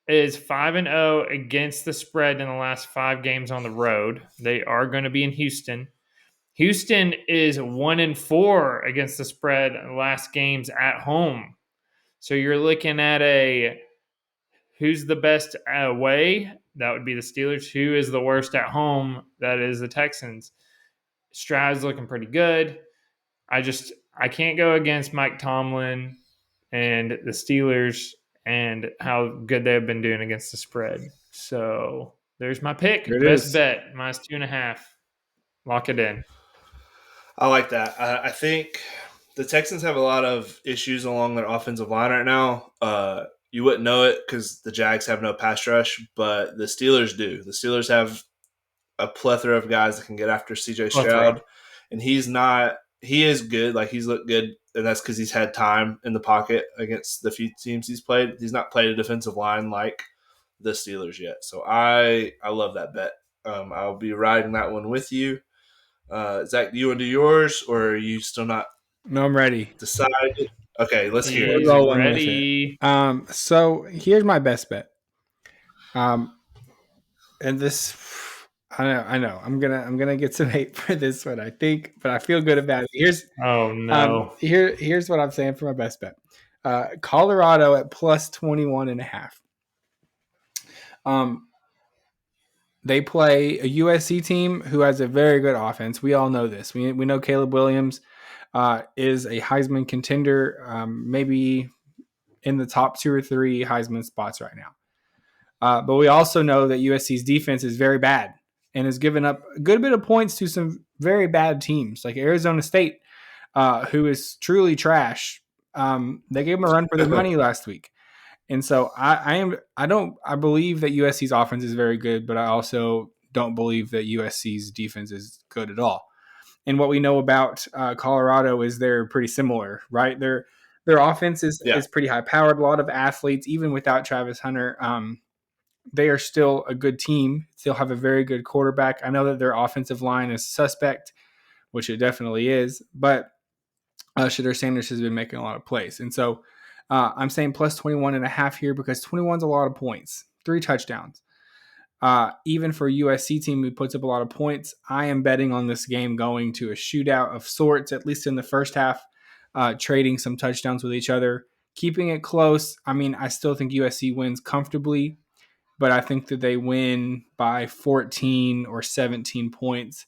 S3: is 5-0 against the spread in the last 5 games on the road. They are going to be in Houston. Houston is 1-4 against the spread in the last games at home. So you're looking at who's the best away? That would be the Steelers. Who is the worst at home? That is the Texans. Stroud's looking pretty good. I can't go against Mike Tomlin and the Steelers and how good they have been doing against the spread. So there's my pick. Best bet, minus 2.5. Lock it in.
S1: I like that. I think the Texans have a lot of issues along their offensive line right now. You wouldn't know it because the Jags have no pass rush, but the Steelers do. The Steelers have a plethora of guys that can get after C.J. Stroud, and he is good. Like, he's looked good, and that's because he's had time in the pocket against the few teams he's played. He's not played a defensive line like the Steelers yet. So I love that bet. I'll be riding that one with you. Zach, do you want to do yours, or are you still not
S2: No, I'm ready.
S1: decided? Okay, let's hear it.
S2: We're
S3: He's
S2: rolling with it.
S3: ready.
S2: So here's my best bet. And this, I know, I'm gonna get some hate for this one, I think, but I feel good about it.
S3: Oh no.
S2: Here's what I'm saying for my best bet. Colorado at plus 21.5. They play a USC team who has a very good offense. We all know this. We know Caleb Williams is a Heisman contender, maybe in the top 2 or 3 Heisman spots right now. But we also know that USC's defense is very bad and has given up a good bit of points to some very bad teams like Arizona State, who is truly trash. They gave them a run for their money last week. And so I believe that USC's offense is very good, but I also don't believe that USC's defense is good at all. And what we know about Colorado is they're pretty similar, right? Their offense
S1: Yeah.
S2: is pretty high powered. A lot of athletes, even without Travis Hunter, they are still a good team. Still have a very good quarterback. I know that their offensive line is suspect, which it definitely is, but Shadur Sanders has been making a lot of plays. And so I'm saying plus 21.5 here because 21 is a lot of points, 3 touchdowns. Even for a USC team who puts up a lot of points, I am betting on this game going to a shootout of sorts, at least in the first half, trading some touchdowns with each other, keeping it close. I mean, I still think USC wins comfortably, but I think that they win by 14 or 17 points.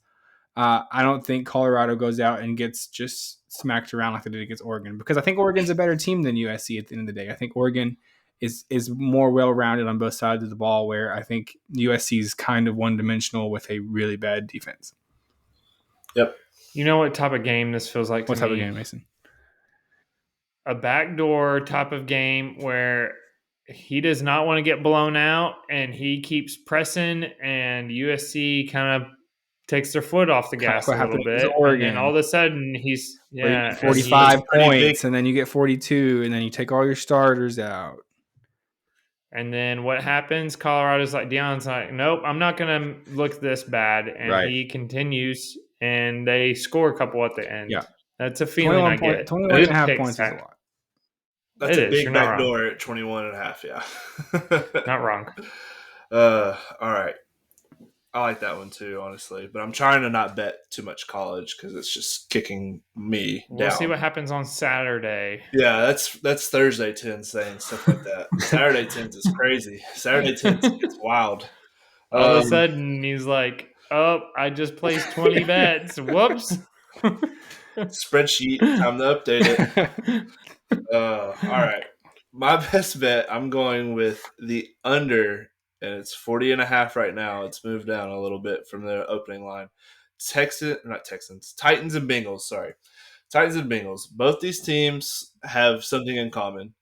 S2: I don't think Colorado goes out and gets just smacked around like they did against Oregon because I think Oregon's a better team than USC at the end of the day. I think Oregon is more well rounded on both sides of the ball, where I think USC is kind of one dimensional with a really bad defense.
S1: Yep.
S3: You know what type of game this feels like to
S2: What type of
S3: me?
S2: game, Mason?
S3: A backdoor type of game where he does not want to get blown out and he keeps pressing, and USC kind of takes their foot off the
S2: Kind of
S3: gas
S2: what
S3: a little
S2: happened against
S3: bit, and then all
S2: Oregon,
S3: of a sudden he's
S2: where you get
S3: and
S1: That's
S2: 45
S3: he
S1: pretty big.
S2: points, and then you get 42, and then you take all your starters out.
S3: and then what happens? Colorado's like, Deion's like, nope, I'm not gonna look this bad, and
S2: Right.
S3: he continues, and they score a couple at the end.
S2: Yeah.
S3: That's a feeling I get.
S2: 21
S1: It
S2: and
S1: is-
S2: a half
S3: Pick
S2: points is a
S3: sack.
S2: lot.
S1: That's
S3: It
S1: a
S3: is. You're
S1: big
S3: not
S1: back
S3: wrong.
S1: door at 21.5. Yeah.
S3: Not wrong.
S1: All right. I like that one too, honestly. But I'm trying to not bet too much college because it's just kicking me
S3: We'll
S1: down.
S3: see what happens on Saturday.
S1: Yeah, that's Thursday 10 saying stuff like that. Saturday 10s is crazy. Saturday 10s gets wild.
S3: All of a sudden, he's like, "Oh, I just placed 20 bets. Whoops."
S1: Spreadsheet, time to update it. All right. My best bet, I'm going with the under, and it's 40.5 right now. It's moved down a little bit from the opening line. Titans and Bengals, sorry. Titans and Bengals. Both these teams have something in common.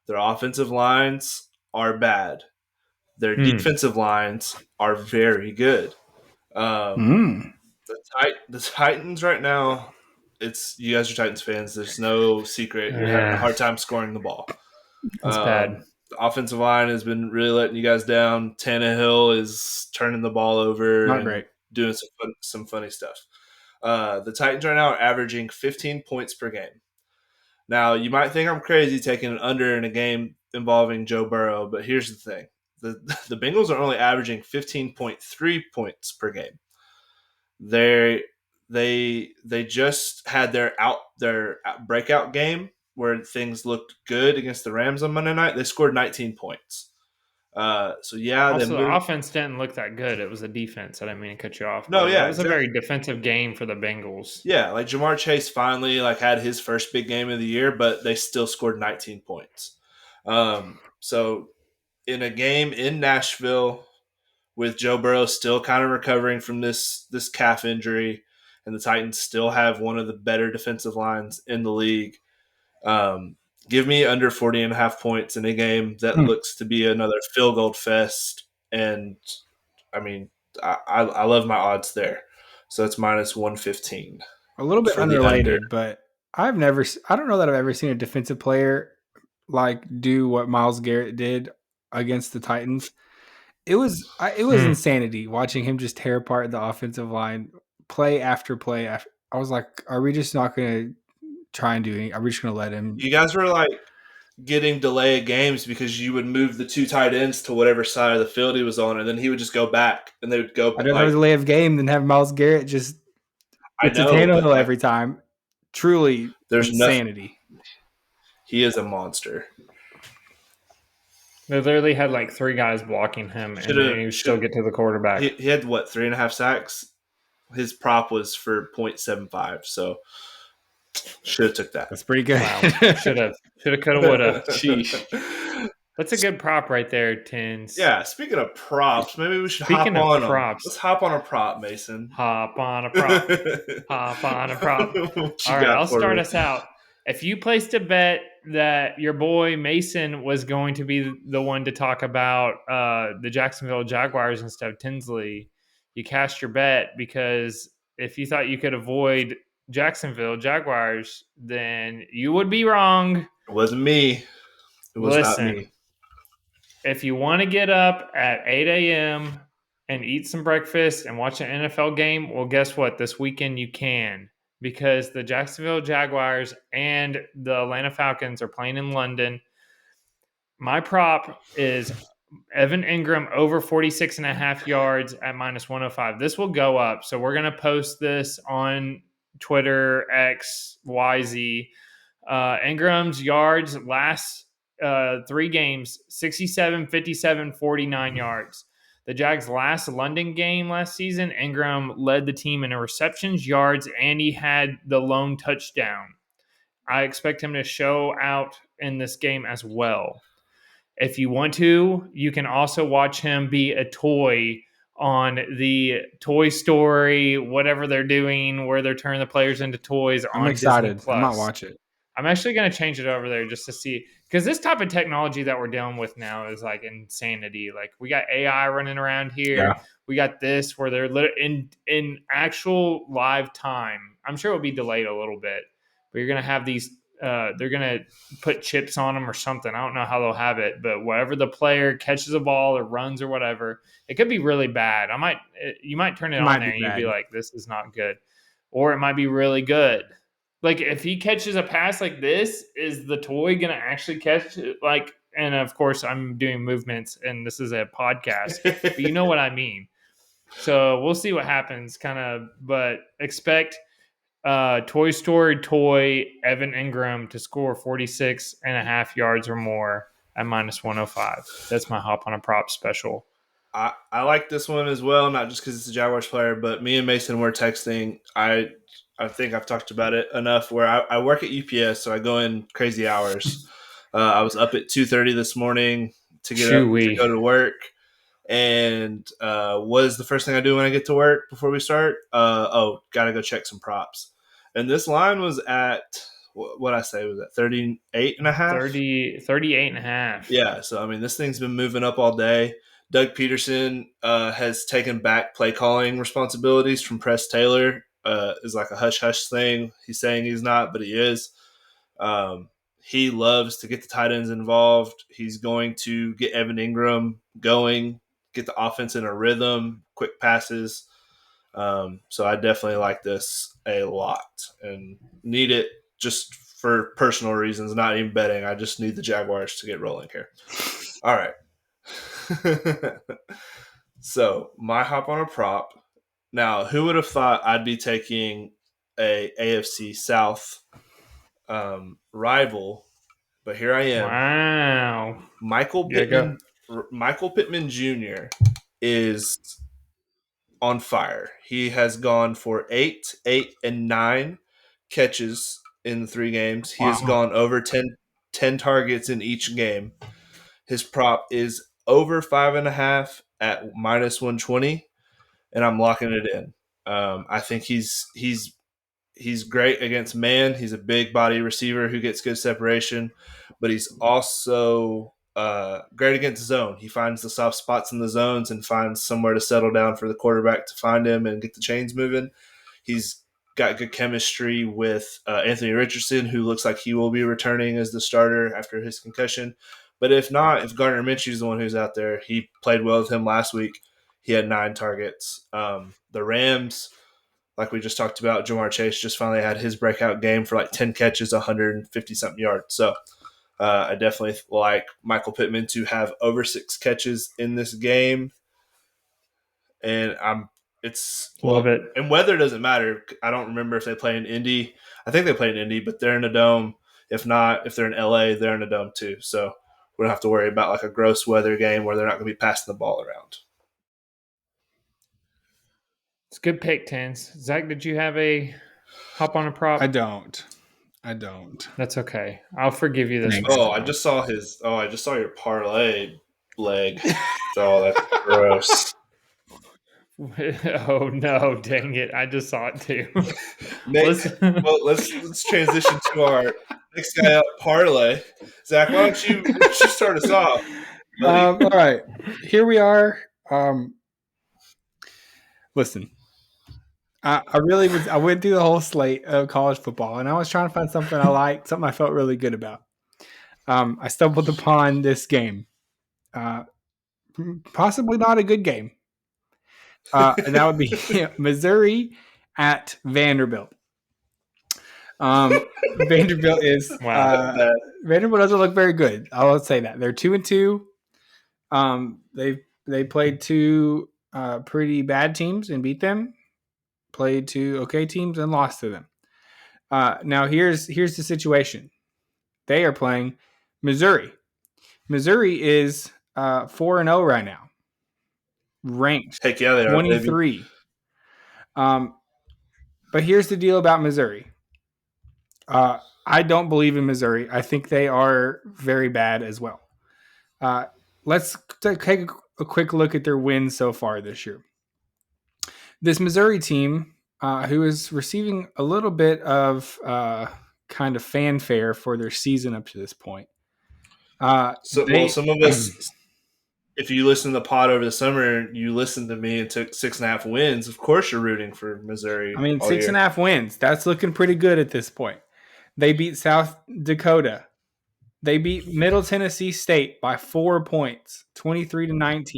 S1: Their offensive lines are bad. Their defensive lines are very good.
S2: Mm.
S1: The Titans right now, it's you guys are Titans fans. There's no secret. You're having a hard time scoring the ball.
S3: That's bad.
S1: The offensive line has been really letting you guys down. Tannehill is turning the ball over
S2: Not
S1: and
S2: great.
S1: doing some funny stuff. The Titans right now are averaging 15 points per game. Now, you might think I'm crazy taking an under in a game involving Joe Burrow, but here's the thing. The Bengals are only averaging 15.3 points per game. They just had their breakout game where things looked good against the Rams on Monday night. They scored 19 points. So yeah,
S3: Also, the offense didn't look that good. It was the defense. I didn't mean to cut you off.
S1: No,
S3: But
S1: yeah,
S3: that was a
S1: exactly.
S3: very defensive game for the Bengals.
S1: Yeah, like Jamar Chase finally had his first big game of the year, but they still scored 19 points. So in a game in Nashville with Joe Burrow still kind of recovering from this calf injury, and the Titans still have one of the better defensive lines in the league. Give me under 40.5 points in a game that looks to be another field goal fest. And I mean, I love my odds there. So it's minus 115
S2: A little bit
S1: for the under.
S2: unrelated, but I don't know that I've ever seen a defensive player do what Myles Garrett did against the Titans. It was insanity watching him just tear apart the offensive line play after play after. I was like, are we just not going to try and do anything? Are we just going to let him?
S1: You guys were like getting delay of games because you would move the two tight ends to whatever side of the field he was on, and then he would just go back, and they would go
S2: I'd rather
S1: like,
S2: delay of game than have Miles Garrett just
S1: I
S2: get to
S1: know, but
S2: Tannehill
S1: like,
S2: every time. Truly
S1: there's nothing.
S2: insanity.
S1: He is a monster.
S3: They literally had like 3 guys blocking him, and then he would still get to the quarterback.
S1: He had what, 3.5 sacks? His prop was for 0.75, so should have took that.
S2: That's pretty good.
S3: Wow. Should have, could have, would have.
S2: Sheesh.
S3: That's a good prop right there, Tins.
S1: Yeah, speaking of props, maybe we should
S3: Speaking
S1: hop
S3: of
S1: on
S3: props.
S1: them. Let's hop on a prop, Mason.
S3: Hop on a prop. Hop on a prop.
S1: What you
S3: All right,
S1: got
S3: I'll
S1: for
S3: start
S1: me?
S3: us out. If you placed a bet that your boy Mason was going to be the one to talk about the Jacksonville Jaguars instead of Tinsley, you cashed your bet, because if you thought you could avoid Jacksonville Jaguars, then you would be wrong.
S1: It wasn't me. It was not
S3: Listen,
S1: me.
S3: if you want to get up at 8 a.m. and eat some breakfast and watch an NFL game, well, guess what? This weekend you can, because the Jacksonville Jaguars and the Atlanta Falcons are playing in London. My prop is Evan Ingram over 46.5 yards at -105. This will go up. So we're going to post this on Twitter, X, YZ. Ingram's yards last 3 games, 67, 57, 49 yards. The Jags' last London game last season, Ingram led the team in receptions, yards, and he had the lone touchdown. I expect him to show out in this game as well. If you want to, you can also watch him be a toy on the Toy Story, whatever they're doing, where they're turning the players into toys on
S2: I'm excited.
S3: Disney Plus.
S2: I might watch it.
S3: I'm actually going to change it over there just to see, because this type of technology that we're dealing with now is like insanity. Like, we got AI running around here.
S2: Yeah.
S3: We got this where they're in actual live time. I'm sure it'll be delayed a little bit, but you're going to have these. They're going to put chips on them or something. I don't know how they'll have it, but wherever the player catches a ball or runs or whatever, it could be really bad. You might turn it on there and you'd be like, this is not good, or it might be really good. Like, if he catches a pass like this, is the toy going to actually catch it? Like, and of course I'm doing movements and this is a podcast, but you know what I mean. So we'll see what happens, kind of, but expect Toy Story toy Evan Ingram to score 46.5 yards or more at -105. That's my hop on a prop special.
S1: I like this one as well, not just because it's a Jaguars player, but me and Mason were texting. I think I've talked about it enough where I work at UPS, so I go in crazy hours. I was up at 2:30 this morning to get up to go to work. And what is the first thing I do when I get to work before we start? Got to go check some props. And this line was at, what I say, was at 38.5?
S3: 38.5.
S1: Yeah, so, I mean, this thing's been moving up all day. Doug Peterson has taken back play calling responsibilities from Press Taylor. Is like a hush-hush thing. He's saying he's not, but he is. He loves to get the tight ends involved. He's going to get Evan Ingram going, get the offense in a rhythm, quick passes. So I definitely like this a lot and need it just for personal reasons, not even betting. I just need the Jaguars to get rolling here. All right. So my hop on a prop. Now, who would have thought I'd be taking a AFC South rival? But here I am.
S3: Wow.
S1: Michael Pittman Jr. is on fire. He has gone for 8, 8, and 9 catches in the 3 games. He has gone over 10 targets in each game. His prop is over 5.5 at -120, and I'm locking it in. I think he's great against man. He's a big body receiver who gets good separation, but he's also great against zone. He finds the soft spots in the zones and finds somewhere to settle down for the quarterback to find him and get the chains moving. He's got good chemistry with Anthony Richardson, who looks like he will be returning as the starter after his concussion. But if not, if Gardner Minshew is the one who's out there, he played well with him last week. He had 9 targets. The Rams like we just talked about, Jamar Chase just finally had his breakout game for like 10 catches, 150 something yards. So I definitely like Michael Pittman to have over 6 catches in this game. And
S3: Love it.
S1: and weather doesn't matter. I don't remember if they play in Indy. I think they play in Indy, but they're in a dome. If not, if they're in LA, they're in a dome too. So we don't have to worry about like a gross weather game where they're not going to be passing the ball around.
S3: It's a good pick, Tens. Zach, did you have a hop on a prop?
S2: I don't.
S3: That's okay. I'll forgive you this
S2: Thanks.
S3: one.
S1: I just saw I just saw your parlay leg. Oh, that's gross.
S3: Oh no, dang it. I just saw it too.
S1: Let's transition to our next guy up, parlay. Zach, why don't you start us off?
S2: All right, here we are. Listen, I went through the whole slate of college football, and I was trying to find something I liked, something I felt really good about. I stumbled upon this game. Possibly not a good game. And that would be Missouri at Vanderbilt. Vanderbilt is Vanderbilt doesn't look very good. I'll say that they're 2-2. They played 2 pretty bad teams and beat them. Played 2 okay teams and lost to them. Now here's the situation. They are playing Missouri. Missouri is 4-0 right now. Ranked
S1: Heck yeah, they are,
S2: 23. But here's the deal about Missouri. I don't believe in Missouri. I think they are very bad as well. Let's take a quick look at their wins so far this year. This Missouri team, who is receiving a little bit of kind of fanfare for their season up to this point.
S1: Some of us, if you listen to the pod over the summer, you listened to me and took 6.5 wins. Of course, you're rooting for Missouri.
S2: I mean, 6.5 wins. That's looking pretty good at this point. They beat South Dakota. They beat Middle Tennessee State by 4 points, 23-19.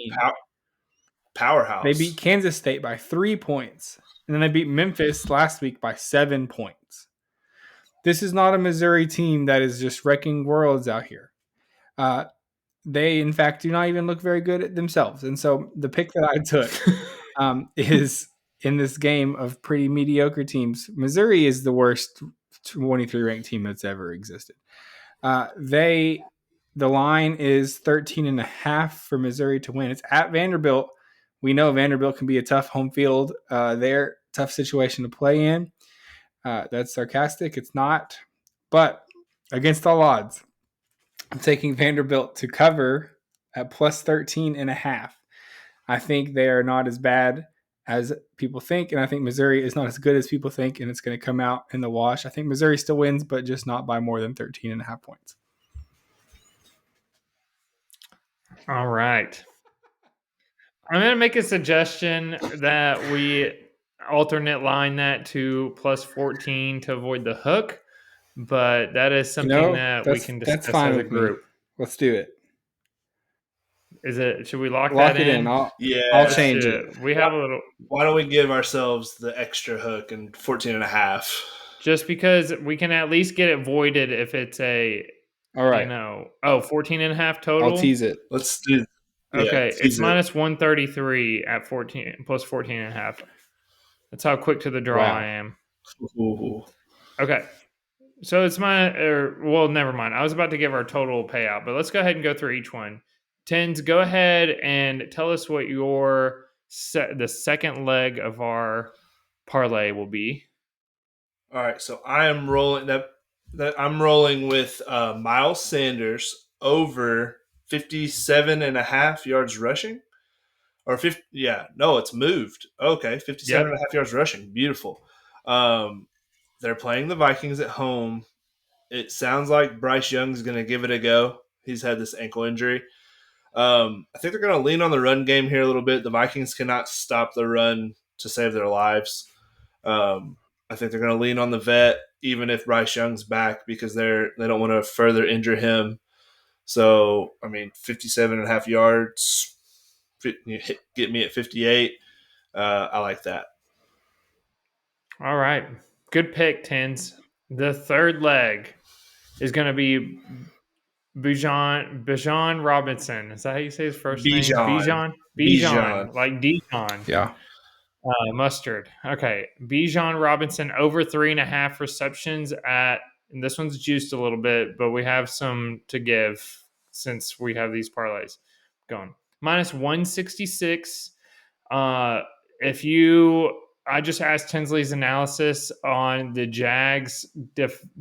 S1: Powerhouse.
S2: They beat Kansas State by 3 points. And then they beat Memphis last week by 7 points. This is not a Missouri team that is just wrecking worlds out here. They, in fact, do not even look very good at themselves. And so the pick that I took is in this game of pretty mediocre teams. Missouri is the worst 23 ranked team that's ever existed. The line is 13.5 for Missouri to win. It's at Vanderbilt. We know Vanderbilt can be a tough home field. They're tough situation to play in. That's sarcastic. It's not. But against all odds, I'm taking Vanderbilt to cover at plus 13.5. I think they are not as bad as people think, and I think Missouri is not as good as people think, and it's going to come out in the wash. I think Missouri still wins, but just not by more than 13.5 points.
S3: All right. I'm going to make a suggestion that we alternate line that to plus 14 to avoid the hook, but that is something that we can discuss as a group.
S2: Let's do it.
S3: Should we lock
S2: it
S3: in?
S2: I'll change it.
S3: We have a little.
S1: Why don't we give ourselves the extra hook and 14.5?
S3: Just because we can at least get it voided if it's
S2: all right.
S3: 14.5 total.
S2: I'll tease it.
S1: Let's do.
S3: Okay, it's minus 133 at 14 plus 14.5. That's how quick to the draw I am.
S1: Ooh.
S3: Okay. So it's never mind. I was about to give our total payout, but let's go ahead and go through each one. Tens, go ahead and tell us what the second leg of our parlay will be.
S1: All right, so I am rolling I'm rolling with Miles Sanders over 57.5 yards rushing. Or 50, it's moved. Okay, 57.5 yards rushing. Beautiful. They're playing the Vikings at home. It sounds like Bryce Young's going to give it a go. He's had this ankle injury. I think they're going to lean on the run game here a little bit. The Vikings cannot stop the run to save their lives. I think they're going to lean on the vet, even if Bryce Young's back, because they don't want to further injure him. So, 57.5 yards, get me at 58. I like that.
S3: All right. Good pick, Tens. The third leg is going to be Bijan Robinson. Is that how you say his first name?
S1: Bijan.
S3: Bijan, like Dijon.
S2: Yeah.
S3: Mustard. Okay. Bijan Robinson over 3.5 receptions and this one's juiced a little bit, but we have some to give since we have these parlays going. Minus 166. If you, I just asked Tinsley's analysis on the Jags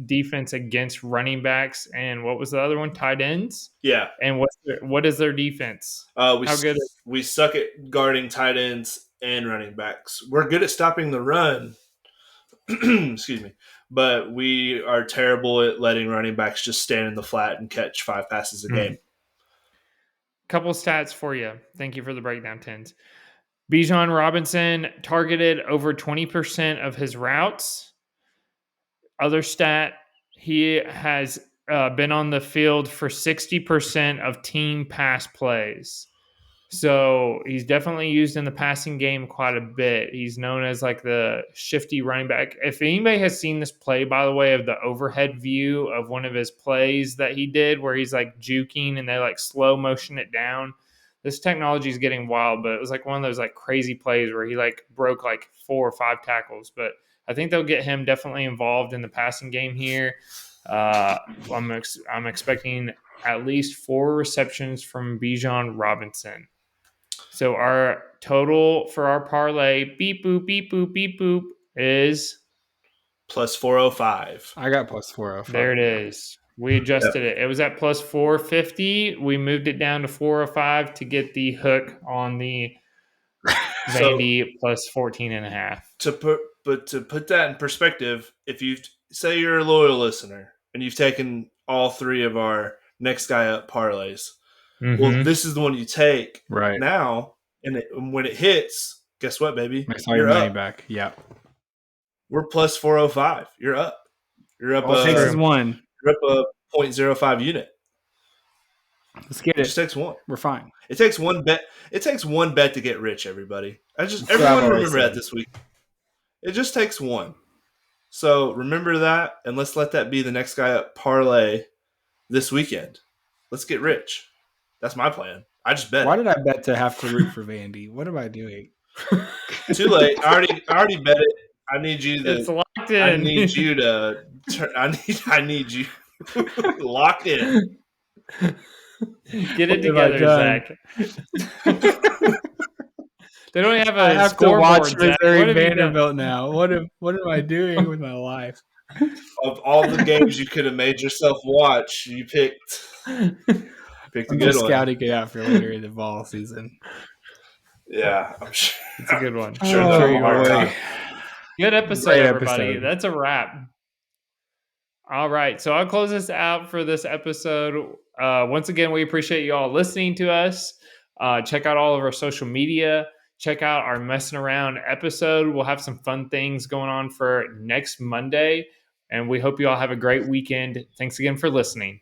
S3: defense against running backs, and what was the other one? Tight ends.
S1: Yeah.
S3: And what is their defense?
S1: How
S3: good?
S1: We suck at guarding tight ends and running backs. We're good at stopping the run. Excuse me. But we are terrible at letting running backs just stand in the flat and catch 5 passes a game.
S3: Couple stats for you. Thank you for the breakdown, Tens. Bijan Robinson targeted over 20% of his routes. Other stat, he has been on the field for 60% of team pass plays. So he's definitely used in the passing game quite a bit. He's known as like the shifty running back. If anybody has seen this play, by the way, of the overhead view of one of his plays that he did where he's like juking and they like slow motion it down, this technology is getting wild, but it was like one of those like crazy plays where he like broke like 4 or 5 tackles. But I think they'll get him definitely involved in the passing game here. I'm expecting at least 4 receptions from Bijan Robinson. So our total for our parlay, beep boop, is
S1: plus 405.
S2: I got plus 405.
S3: There it is. We adjusted it. It was at plus 450. We moved it down to 405 to get the hook on the Vandy plus 14.5.
S1: To put that in perspective, if you say you're a loyal listener and you've taken all 3 of our next guy up parlays, well, this is the one you take
S2: right
S1: now, and when it hits, guess what, baby?
S2: Makes all your money back. Yeah,
S1: we're plus 405. You're up. You're up.
S2: All it takes is one.
S1: You're up a 0.05 unit.
S2: Let's get
S1: it. It just takes one.
S2: We're fine.
S1: It takes one bet. It takes one bet to get rich, everybody. Everyone remember that this week. It just takes one. So remember that, and let's let that be the next guy up parlay this weekend. Let's get rich. That's my plan. I just bet.
S2: Why did I bet to have to root for Vandy? What am I doing?
S1: Too late. I already bet it. I need you to.
S3: It's locked in.
S1: I need you to. I need you locked in.
S3: Get it together, Zach. They don't have a
S2: I have to watch Missouri Vanderbilt now. What am I doing with my life?
S1: Of all the games you could have made yourself watch, you picked a good one.
S2: Scouting it out for later in the fall season.
S1: Yeah, I'm sure.
S3: It's a good one.
S1: I'm sure they'll have a hard time.
S3: Good episode, everybody. That's a wrap. All right. So I'll close this out for this episode. Once again, we appreciate you all listening to us. Check out all of our social media. Check out our messing around episode. We'll have some fun things going on for next Monday. And we hope you all have a great weekend. Thanks again for listening.